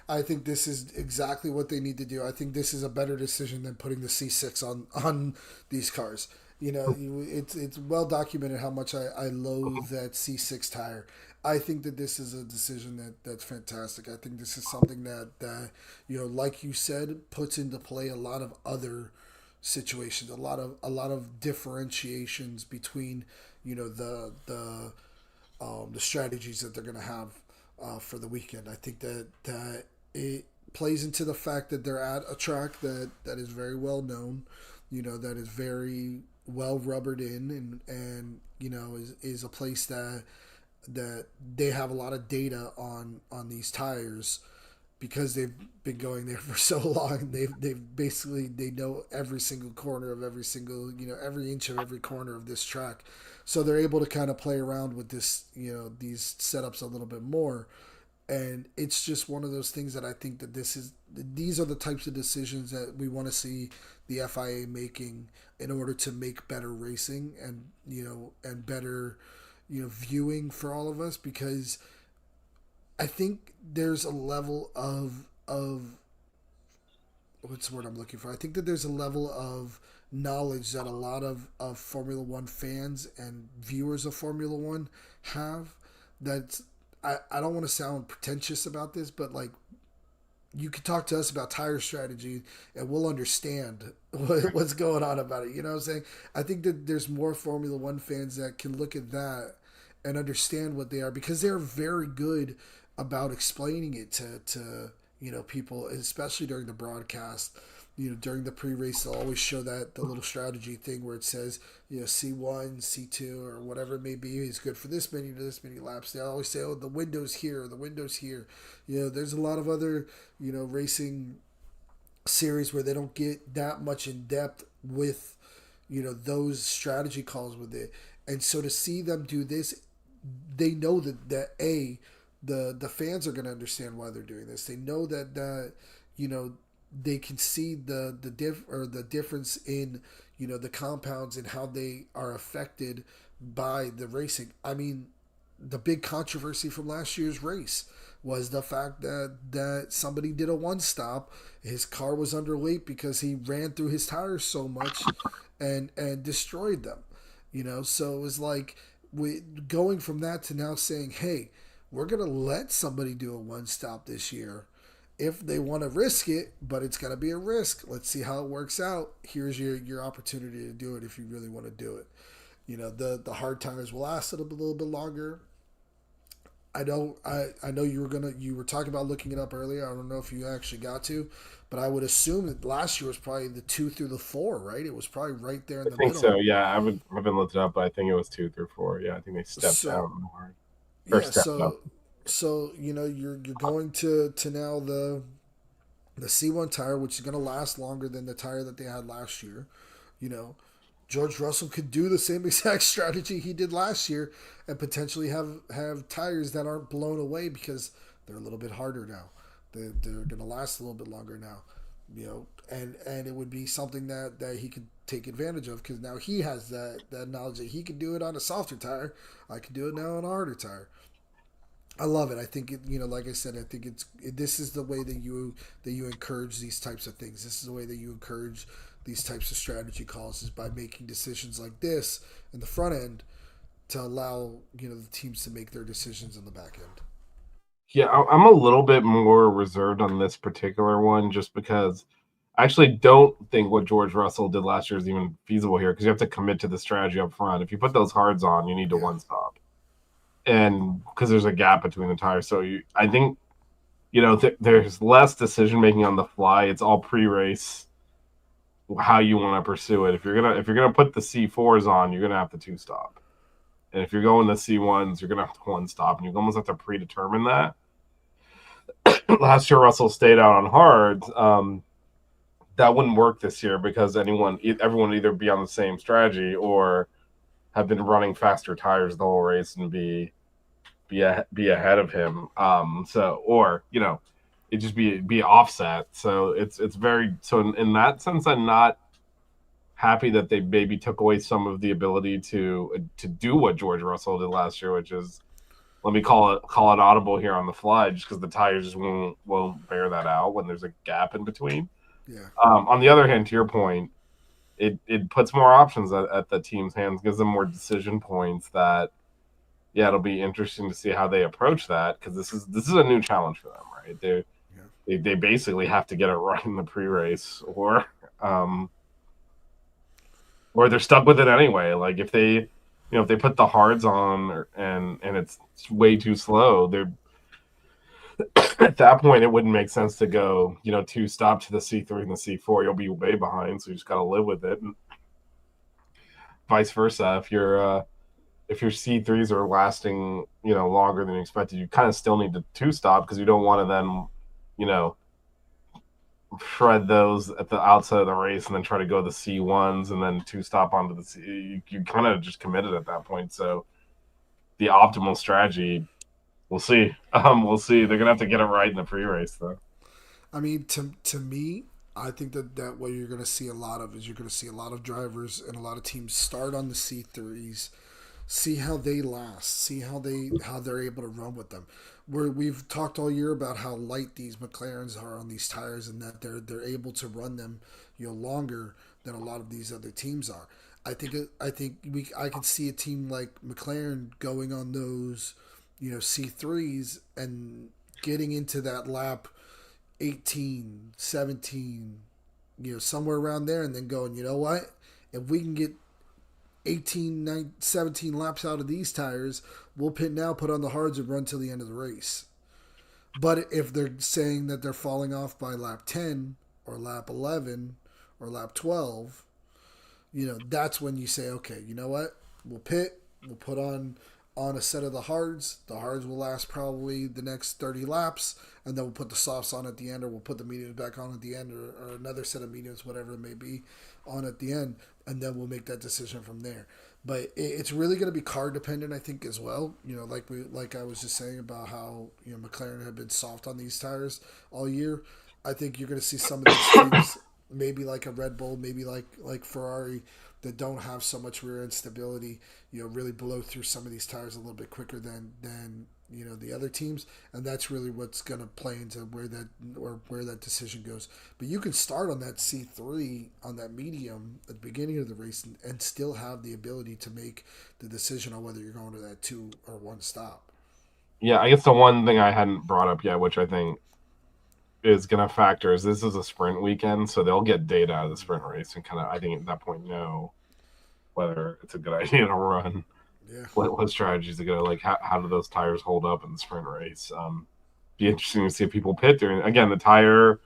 I think this is exactly what they need to do. I think this is a better decision than putting the C6 on these cars. It's well documented how much I loathe that C6 tire. I think that this is a decision that's fantastic. I think this is something that like you said, puts into play a lot of other situations, a lot of differentiations between the strategies that they're going to have for the weekend. I think that it plays into the fact that they're at a track that is very well known, that is very well rubbered in, and is a place that they have a lot of data on these tires because they've been going there for so long. They've basically, they know every single corner of every single, every inch of every corner of this track. So they're able to kind of play around with this, these setups a little bit more. And it's just one of those things that I think that these are the types of decisions that we want to see the FIA making in order to make better racing and better, viewing for all of us, because I think there's a level of what's the word I'm looking for? I think that there's a level of knowledge that a lot of Formula One fans and viewers of Formula One have. That's I don't want to sound pretentious about this, but like, you could talk to us about tire strategy and we'll understand what's going on about it. You know what I'm saying? I think that there's more Formula One fans that can look at that and understand what they are, because they're very good about explaining it to people, especially during the broadcast. During the pre-race, they'll always show that the little strategy thing where it says, C1, C2, or whatever it may be is good for this many to this many laps. They always say, oh, the window's here, the window's here. There's a lot of other, racing series where they don't get that much in depth with, those strategy calls with it. And so to see them do this, they know the fans are going to understand why they're doing this. They know that they can see the difference in the compounds and how they are affected by the racing. I mean, the big controversy from last year's race was the fact that somebody did a one stop. His car was underweight because he ran through his tires so much and destroyed them. So it was like, going from that to now saying, hey, we're gonna let somebody do a one stop this year if they want to risk it, but it's gonna be a risk. Let's see how it works out. Here's your opportunity to do it if you really want to do it. The hard tires will last a little bit longer. I don't. I know you were talking about looking it up earlier. I don't know if you actually got to, but I would assume that last year was probably the 2 through the 4, right? It was probably right there in I the think so. middle. Yeah, I've been looking it up, but I think it was 2 through 4. Yeah, I think they stepped So down more or yeah, stepped up. so you're going to now the C1 tire, which is going to last longer than the tire that they had last year. You know, George Russell could do the same exact strategy he did last year and potentially have tires that aren't blown away because they're a little bit harder now. They're going to last a little bit longer now. And it would be something that he could take advantage of because now he has that knowledge that he can do it on a softer tire. I can do it now on a harder tire. I love it. I think like I said, I think this is the way that you encourage these types of things. This is the way that you encourage these types of strategy calls is by making decisions like this in the front end to allow the teams to make their decisions in the back end. Yeah, I'm a little bit more reserved on this particular one just because I actually don't think what George Russell did last year is even feasible here because you have to commit to the strategy up front. If you put those hards on, you need to Yeah, one stop, and because there's a gap between the tires, so I think there's less decision making on the fly. It's all pre-race how you want to pursue it. If you're gonna put the C4s on, you're gonna have to two stop, and if you're going the C1s, you're gonna have to one stop, and you almost have to predetermine that. Last year, Russell stayed out on hards. That wouldn't work this year because everyone would either be on the same strategy or have been running faster tires the whole race and be ahead of him. Or it just be offset. So it's very so in that sense, I'm not happy that they maybe took away some of the ability to do what George Russell did last year, which is let me call it audible here on the fly, just because the tires just won't bear that out when there's a gap in between. yeah. On the other hand, to your point, it puts more options at the team's hands, gives them more decision points. That yeah, it'll be interesting to see how they approach that because this is a new challenge for them, right? Yeah. They basically have to get it right in the pre-race, um, or they're stuck with it anyway. Like if they put the hards on and it's way too slow, they're at that point, it wouldn't make sense to go, two stop to the C3 and the C4. You'll be way behind, so you just got to live with it. And vice versa, if your C3s are lasting, longer than expected, you kind of still need to two stop because you don't want to then, you know, shred those at the outside of the race and then try to go the C1s and then two stop onto the C. You kind of just committed at that point. So the optimal strategy, we'll see. We'll see. They're gonna have to get it right in the pre-race, though. I mean, to me, I think that what you're going to see a lot of is you're going to see a lot of drivers and a lot of teams start on the C3s, see how they last, see how they're able to run with them. Where we've talked all year about how light these McLarens are on these tires and that they're able to run them longer than a lot of these other teams are. I can see a team like McLaren going on those C3s and getting into that lap 18, 17, somewhere around there, and then going, you know what? If we can get 18, 19, 17 laps out of these tires, we'll put on the hards and run till the end of the race. But if they're saying that they're falling off by lap 10 or lap 11 or lap 12, that's when you say, okay, you know what? We'll pit, we'll put on a set of the hards. The hards will last probably the next 30 laps, and then we'll put the softs on at the end, or we'll put the mediums back on at the end, or another set of mediums, whatever it may be, on at the end, and then we'll make that decision from there. But it's really going to be car dependent, I think, as well. Like I was just saying about how McLaren have been soft on these tires all year. I think you're going to see some of these teams, maybe like a Red Bull, maybe like Ferrari, that don't have so much rear end stability, really blow through some of these tires a little bit quicker than the other teams, and that's really what's going to play into where that decision goes. But you can start on that C3 on that medium at the beginning of the race and still have the ability to make the decision on whether you're going to that 2 or 1 stop. Yeah, I guess the one thing I hadn't brought up yet, which I think is going to factor, is this is a sprint weekend, so they'll get data out of the sprint race and kind of, I think at that point, know whether it's a good idea to run. Yeah. what strategies to go. Like how do those tires hold up in the sprint race? Be interesting to see if people pit during again the tire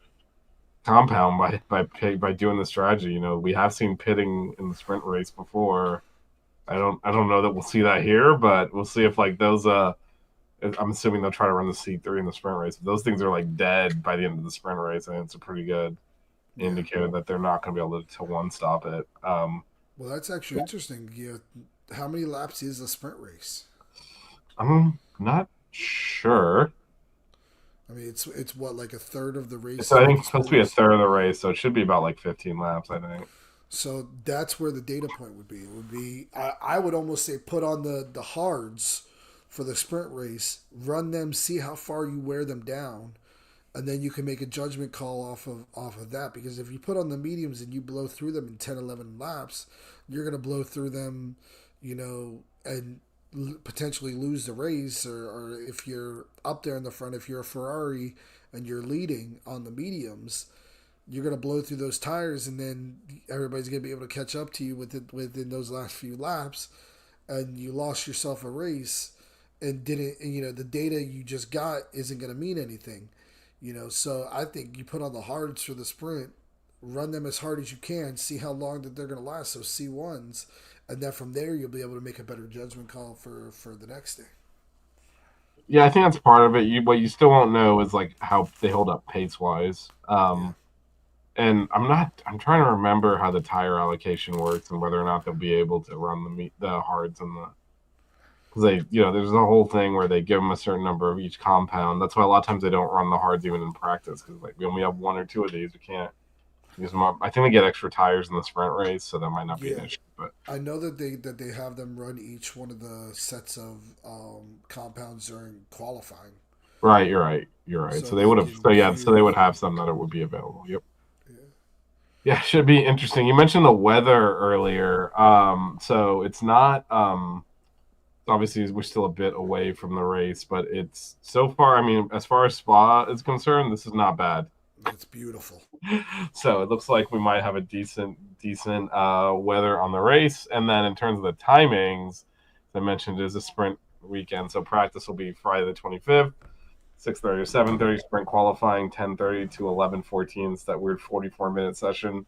compound by doing the strategy. We have seen pitting in the sprint race before. I don't know that we'll see that here, but we'll see if like those I'm assuming they'll try to run the C3 in the sprint race. If those things are like dead by the end of the sprint race, I think it's a pretty good indicator that they're not going to be able to one stop it. Well, that's actually interesting. How many laps is a sprint race? I'm not sure. I mean, it's what, like a third of the race So I of think the it's supposed sprint to be a race. third of the race, so it should be about like 15 laps, I think. So that's where the data point would be. It would be I would almost say put on the hards for the sprint race, run them, see how far you wear them down, and then you can make a judgment call off of that. Because if you put on the mediums and you blow through them in 10, 11 laps, you're gonna blow through them, and potentially lose the race. Or if you're up there in the front, if you're a Ferrari and you're leading on the mediums, you're going to blow through those tires, and then everybody's going to be able to catch up to you within those last few laps, and you lost yourself a race and didn't. The data you just got isn't going to mean anything. So I think you put on the hards for the sprint, run them as hard as you can, see how long that they're going to last. So C1s, and then from there you'll be able to make a better judgment call for the next day. Yeah, I think that's part of it. What you still won't know is like how they hold up pace wise. Yeah. And I'm trying to remember how the tire allocation works and whether or not they'll be able to run the hards and the because there's a whole thing where they give them a certain number of each compound. That's why a lot of times they don't run the hards even in practice because like we only have one or two of these. We can't use them up. I think they get extra tires in the sprint race, so that might not be an Yeah. issue. But I know that they have them run each one of the sets of compounds during qualifying, right, you're right. so So they they would have. can So yeah, so they would choose. have some that it would be available. Yep. Yeah. Yeah, should be interesting. You mentioned the weather earlier. So it's not. Obviously, we're still a bit away from the race, but it's so far. I mean, as far as Spa is concerned, this is not bad. It's beautiful. So it looks like we might have a decent weather on the race. And then in terms of the timings, as I mentioned, it is a sprint weekend, so practice will be Friday the 25th, 6:30 to 7:30. Sprint qualifying 10:30 to 11:14. It's that weird 44-minute session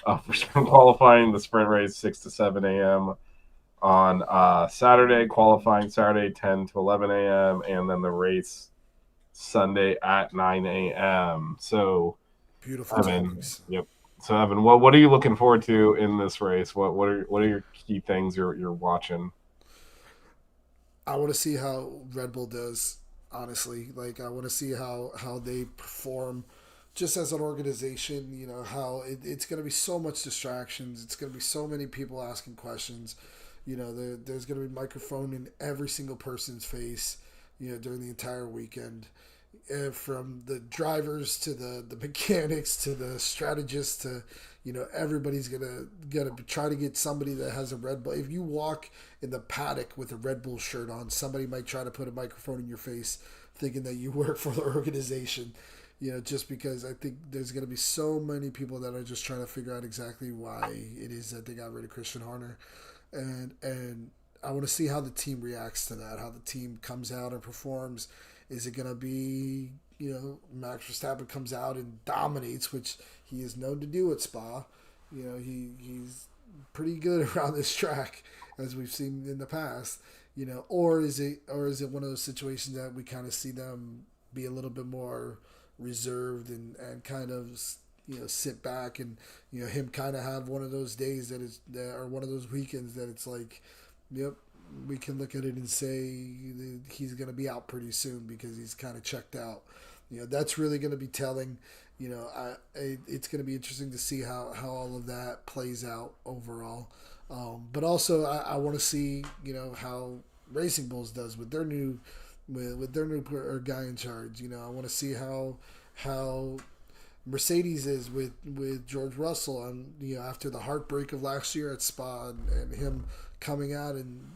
for Yeah. sprint qualifying. The sprint race 6 to 7 a.m. on Saturday. Qualifying Saturday 10 to 11 a.m. and then the race Sunday at 9 a.m. So Beautiful Evan, timings. yep. So Evan, what are you looking forward to in this race? What are your key things you're watching? I want to see how Red Bull does. Honestly, like I want to see how they perform, just as an organization. How it's going to be so much distractions. It's going to be so many people asking questions. There's going to be microphone in every single person's face. During the entire weekend, from the drivers to the mechanics to the strategists to everybody's gonna try to get somebody that has a Red Bull. If you walk in the paddock with a Red Bull shirt on, somebody might try to put a microphone in your face thinking that you work for the organization. Just because I think there's going to be so many people that are just trying to figure out exactly why it is that they got rid of Christian Horner, and I want to see how the team reacts to that, how the team comes out and performs. Is it going to be, Max Verstappen comes out and dominates, which he is known to do at Spa. He's pretty good around this track, as we've seen in the past. Or is it one of those situations that we kind of see them be a little bit more reserved and kind of sit back and him kind of have one of those days or one of those weekends that it's like, yep, we can look at it and say he's going to be out pretty soon because he's kind of checked out. That's really going to be telling. It's going to be interesting to see how all of that plays out overall. But also, I want to see how Racing Bulls does with their new guy in charge. I want to see how Mercedes is with George Russell, and after the heartbreak of last year at Spa and him coming out and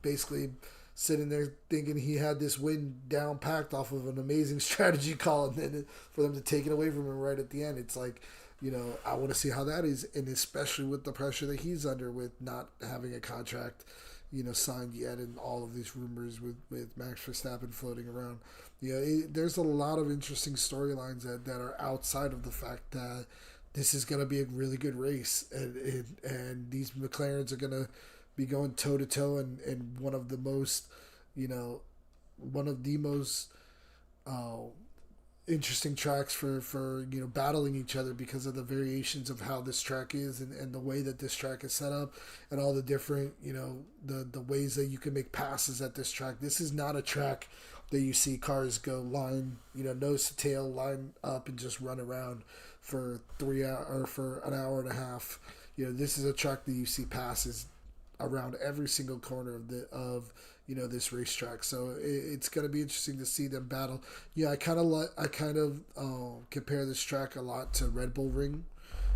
basically sitting there thinking he had this win down packed off of an amazing strategy call, and then for them to take it away from him right at the end, it's like, I want to see how that is, and especially with the pressure that he's under with not having a contract signed yet, and all of these rumors with Max Verstappen floating around. There's a lot of interesting storylines that are outside of the fact that this is going to be a really good race, and these McLarens are going to be going toe to toe in one of the most, one of the most uh, interesting tracks for battling each other because of the variations of how this track is and the way that this track is set up and all the different the ways that you can make passes at this track. This is not a track that you see cars go line nose to tail, line up and just run around for 3 hours or for an hour and a half. This is a track that you see passes around every single corner of this racetrack. So it's going to be interesting to see them battle. I kind of compare this track a lot to Red Bull Ring.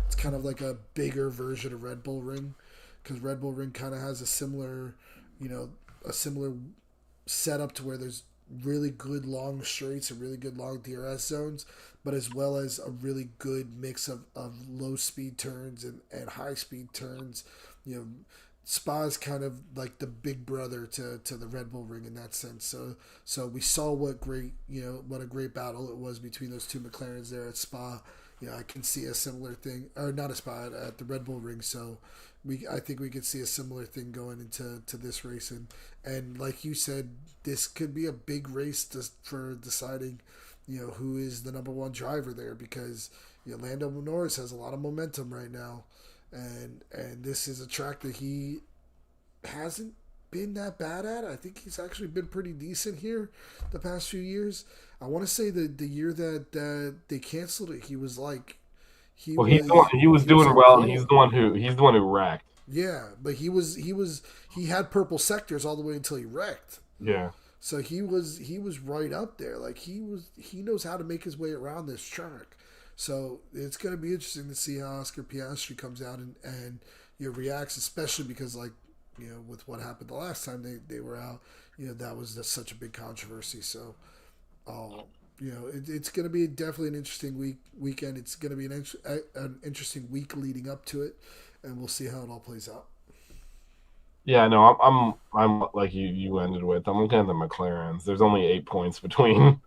It's kind of like a bigger version of Red Bull Ring, because Red Bull Ring kind of has a similar setup to where there's really good long straights and really good long DRS zones, but as well as a really good mix of low speed turns and high speed turns. Spa's kind of like the big brother to the Red Bull Ring in that sense. So we saw what a great battle it was between those two McLarens there at Spa. I can see a similar thing, or not at Spa, at the Red Bull Ring. So I think we could see a similar thing going into this race, and like you said, this could be a big race for deciding who is the number one driver there, because Lando Norris has a lot of momentum right now. And this is a track that he hasn't been that bad at. I think he's actually been pretty decent here the past few years. I want to say that the year that they canceled it, he was like he was doing well, and he's the one who wrecked. Yeah, but he had purple sectors all the way until he wrecked. Yeah. So he was right up there. Like he knows how to make his way around this track. So it's going to be interesting to see how Oscar Piastri comes out and reacts, especially because with what happened the last time they were out, that was just such a big controversy. So, it's going to be definitely an interesting weekend. It's going to be an interesting week leading up to it, and we'll see how it all plays out. Yeah, no, I'm like you ended with. I'm looking at the McLarens. There's only 8 points between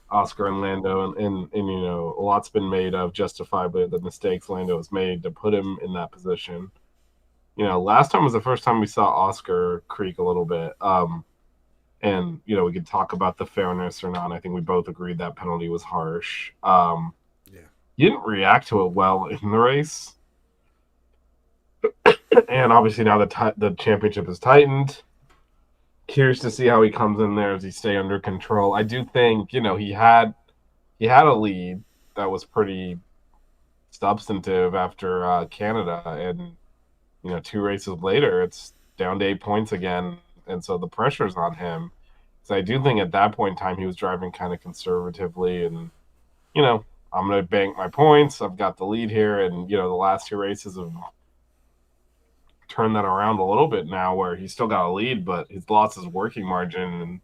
Oscar and Lando, and a lot's been made of justifiably the mistakes Lando has made to put him in that position. Last time was the first time we saw Oscar creak a little bit. And we could talk about the fairness or not. I think we both agreed that penalty was harsh. Yeah. You didn't react to it well in the race. And obviously now the championship is tightened. Curious to see how he comes in there. Does he stay under control? I do think he had a lead that was pretty substantive after Canada, and 2 races later it's down to 8 points again, and so the pressure's on him. So I do think at that point in time he was driving kind of conservatively, and I'm going to bank my points. I've got the lead here, and the last 2 races have turn that around a little bit now, where he's still got a lead, but he's lost his working margin. And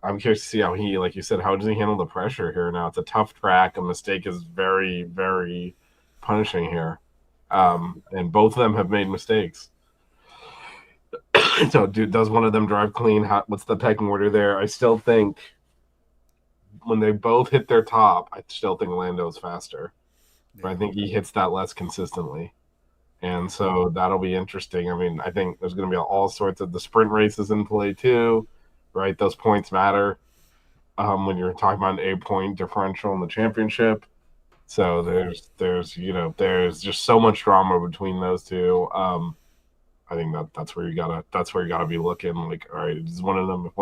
I'm curious to see how he, like you said, how does he handle the pressure here now? It's a tough track. A mistake is very, very punishing here. And both of them have made mistakes. So, does one of them drive clean? What's the pecking order there? I still think when they both hit their top, I still think Lando's faster. But I think he hits that less consistently. And so that'll be interesting. I mean, I think there's going to be all sorts of the sprint races in play too, right? Those points matter when you're talking about an 8-point differential in the championship. So there's just so much drama between those two. I think that's where you gotta be looking. Like, all right, is one of them. If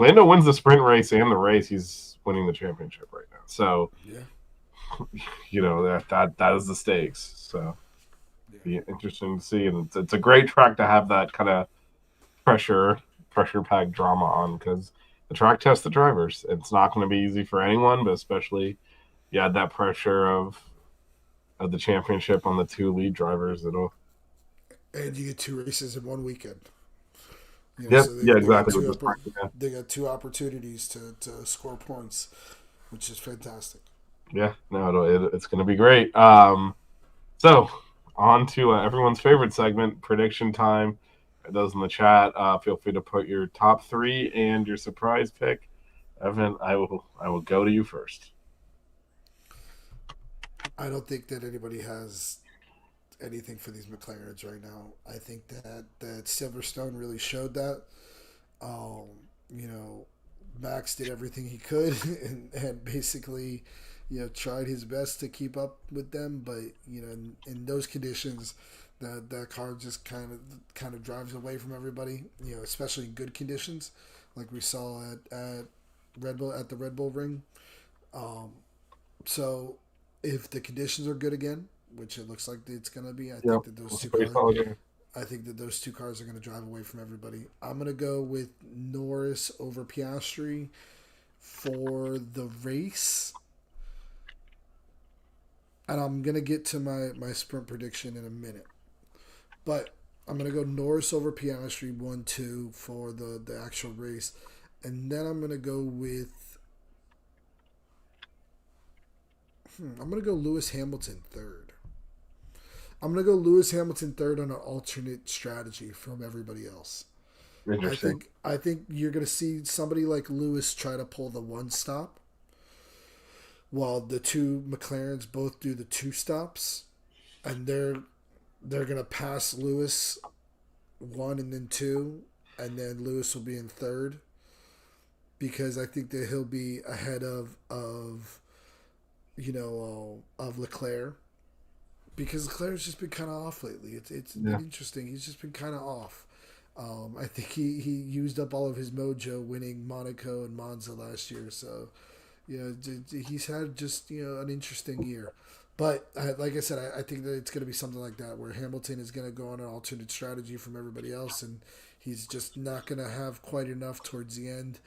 Lando wins the sprint race and the race, he's winning the championship right now. So that is the stakes. So. Be interesting to see, and it's a great track to have that kind of pressure packed drama on, because the track tests the drivers. It's not going to be easy for anyone, but especially you add that pressure of the championship on the 2 lead drivers. And you get 2 races in one weekend. Exactly. They got 2 opportunities to score points, which is fantastic. Yeah, no, it's going to be great. So on to everyone's favorite segment, prediction time. those in the chat, feel free to put your top three and your surprise pick. Evan, I will go to you first. I don't think that anybody has anything for these McLarens right now. I think that Silverstone really showed that. Um, you know, Max did everything he could and basically, tried his best to keep up with them. But in those conditions, that car just kind of drives away from everybody. Especially in good conditions, like we saw at Red Bull at the Red Bull Ring. Um, so if the conditions are good again, which it looks like it's going to be, I Yeah, think that those that's a two pretty cars. solid game. I think that those two cars are going to drive away from everybody. I'm going to go with Norris over Piastri for the race. And I'm going to get to my sprint prediction in a minute. But I'm going to go Norris over Piastri 1-2 for the actual race. And then I'm going to go with. I'm going to go Lewis Hamilton third. I'm going to go Lewis Hamilton third on an alternate strategy from everybody else. Interesting. I think you're going to see somebody like Lewis try to pull the one stop, while the two McLarens both do the two stops, and they're going to pass Lewis one and then two, and then Lewis will be in third, because I think that he'll be ahead of Leclerc, because Leclerc's just been kind of off lately. It's been interesting. He's just been kind of off. I think he used up all of his mojo winning Monaco and Monza last year. So, he's had just an interesting year. But like I said, I think that it's going to be something like that, where Hamilton is going to go on an alternate strategy from everybody else, and he's just not going to have quite enough towards the end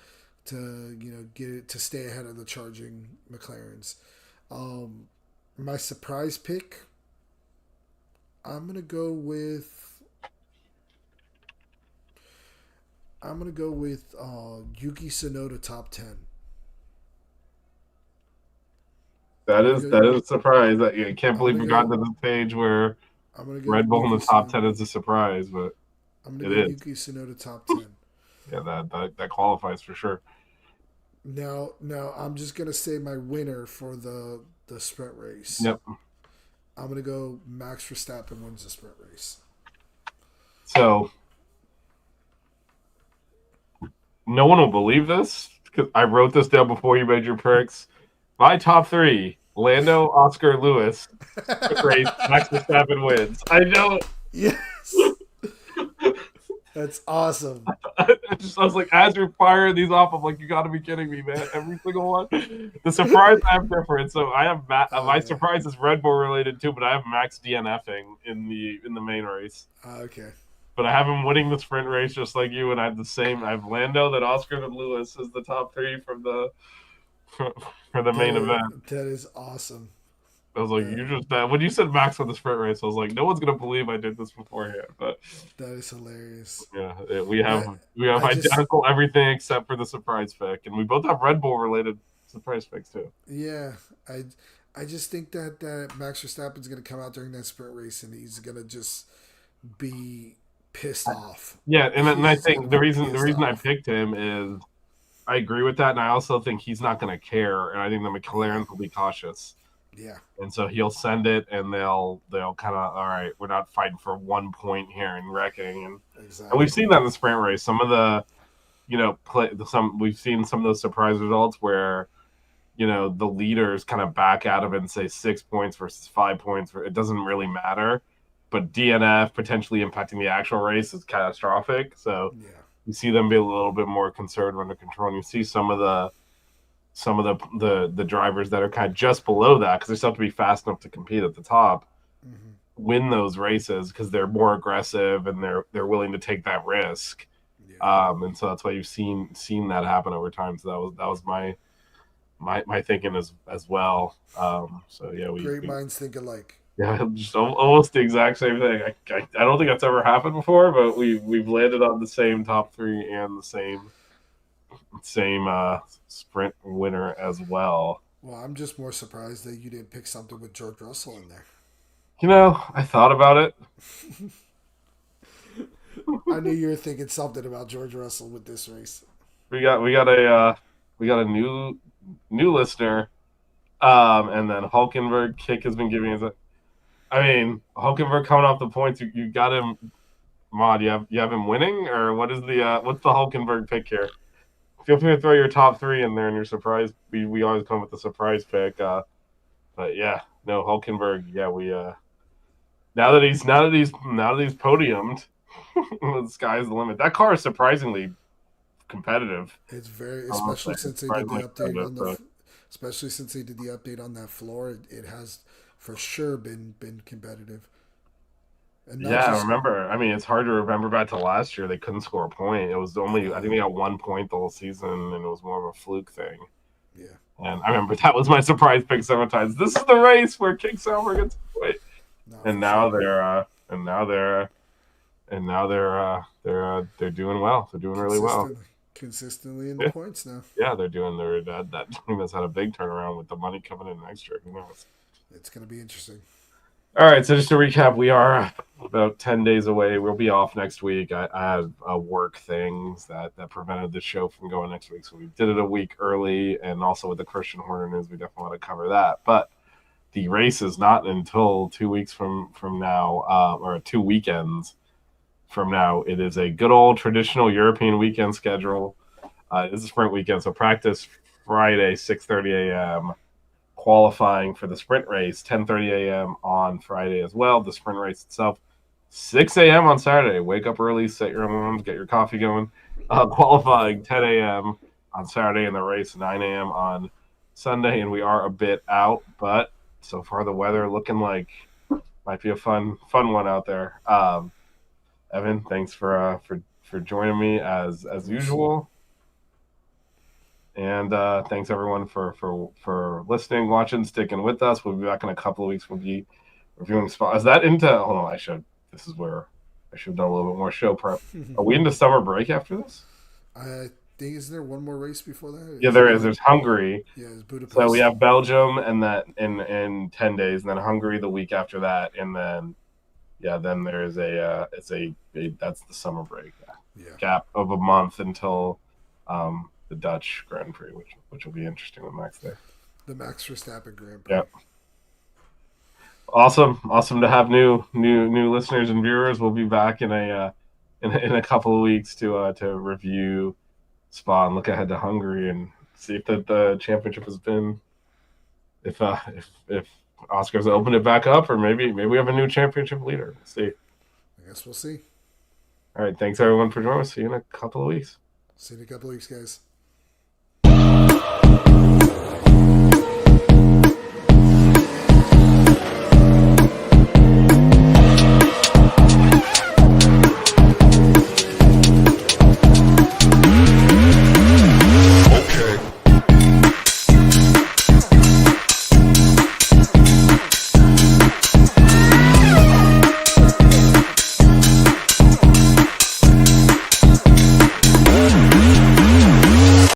to get it to stay ahead of the charging McLarens. My surprise pick, I'm gonna go with Yuki Tsunoda top 10. That is a surprise. I can't believe we got to the stage where I'm gonna go Red Bull in Yuki the top Tsunoda. 10 is a surprise, but I'm it gonna go is. Yuki Tsunoda top 10. Yeah, that qualifies for sure. Now I'm just gonna say my winner for the sprint race. Yep. I'm gonna go Max Verstappen wins the sprint race. So no one will believe this, because I wrote this down before you made your picks. My top three: Lando, Oscar, Lewis. Race, Max Verstappen wins. I know. Yes. That's awesome. I was like, as you're firing these off, I'm like, you got to be kidding me, man! Every single one. The surprise I have different. So I have my surprise is Red Bull related too, but I have Max DNFing in the main race. Okay. But I have him winning the sprint race just like you, and I have the same. I have Lando, then Oscar, then Lewis as the top three for the main event. That is awesome. I was like, you just when you said Max on the sprint race, I was like, no one's gonna believe I did this beforehand. But that is hilarious. Yeah, we have identical everything except for the surprise pick, and we both have Red Bull related surprise picks too. Yeah, I just think that Max Verstappen's gonna come out during that sprint race and he's gonna just be pissed off. Yeah, and I think the reason I picked him is I agree with that, and I also think he's not going to care, and I think the McLarens will be cautious. Yeah, and so he'll send it, and they'll kind of, all right, we're not fighting for 1 point here and wrecking, and we've seen that in the sprint race. Some of the, we've seen some of those surprise results where, the leaders kind of back out of it and say 6 points versus 5 points. It doesn't really matter, but DNF potentially impacting the actual race is catastrophic. So you see them be a little bit more conserved under control, and you see some of the drivers that are kind of just below that, because they still have to be fast enough to compete at the top, win those races because they're more aggressive and they're willing to take that risk. And so that's why you've seen that happen over time. So that was my thinking as well. So yeah, great minds think alike. Yeah, just almost the exact same thing. I don't think that's ever happened before, but we've landed on the same top three and the same sprint winner as well. Well, I'm just more surprised that you didn't pick something with George Russell in there. I thought about it. I knew you were thinking something about George Russell with this race. We got a new listener. And then Hulkenberg kick has been giving us. I mean, Hulkenberg coming off the points. You got him, Mod. You have him winning, or what is the what's the Hulkenberg pick here? Feel free to throw your top three in there and your surprise. We always come with the surprise pick. But yeah, no Hulkenberg. Yeah, we now that he's podiumed, the sky's the limit. That car is surprisingly competitive. It's very, Honestly, especially since they did the surprisingly update competitive. on So. especially since they did the update on that floor. It has for sure been competitive, and not Yeah, I just remember. I mean, it's hard to remember back to last year. They couldn't score a point. It was I only, I think know. they got 1 point the whole season, and it was more of a fluke thing. Yeah, And I remember that was my surprise pick several times. This is the race where King Sauber gets a point. not And for now sure. they're doing well. They're doing really well. Consistently in the Yeah, points now. yeah, they're that team has had a big turnaround with the money coming in next year. Who knows? It's going to be interesting. All right, so just to recap, we are about 10 days away. We'll be off next week. I had work things that prevented the show from going next week, so we did it a week early, and also with the Christian Horner news, we definitely want to cover that. But the race is not until 2 weeks from now, or 2 weekends from now. It is a good old traditional European weekend schedule. It's a sprint weekend, so practice Friday, 6:30 a.m., qualifying for the sprint race 10:30 a.m. on Friday as well. The sprint race itself 6 a.m. on Saturday. Wake up early, set your alarms, get your coffee going. Qualifying 10 a.m. on Saturday, and the race 9 a.m. on Sunday. And we are a bit out, but so far the weather looking like might be a fun one out there. Evan, thanks for joining me as usual. And thanks everyone for listening, watching, sticking with us. We'll be back in a couple of weeks. We'll be reviewing Spa. Is that into? Hold on, this is where I should have done a little bit more show prep. Are we into summer break after this? I think isn't there one more race before that? Yeah, there is. There's Hungary. Yeah, it's Budapest. So we have Belgium, and that in 10 days, and then Hungary the week after that, and then then there's it's a that's the summer break gap of a month until the Dutch Grand Prix, which will be interesting with Max there. The Max Verstappen Grand Prix. Yep. Awesome to have new listeners and viewers. We'll be back in a couple of weeks to review Spa and look ahead to Hungary and see if the championship has been if Oscar's opened it back up, or maybe we have a new championship leader. We'll see. I guess we'll see. All right, thanks everyone for joining us. See you in a couple of weeks. See you in a couple of weeks, guys.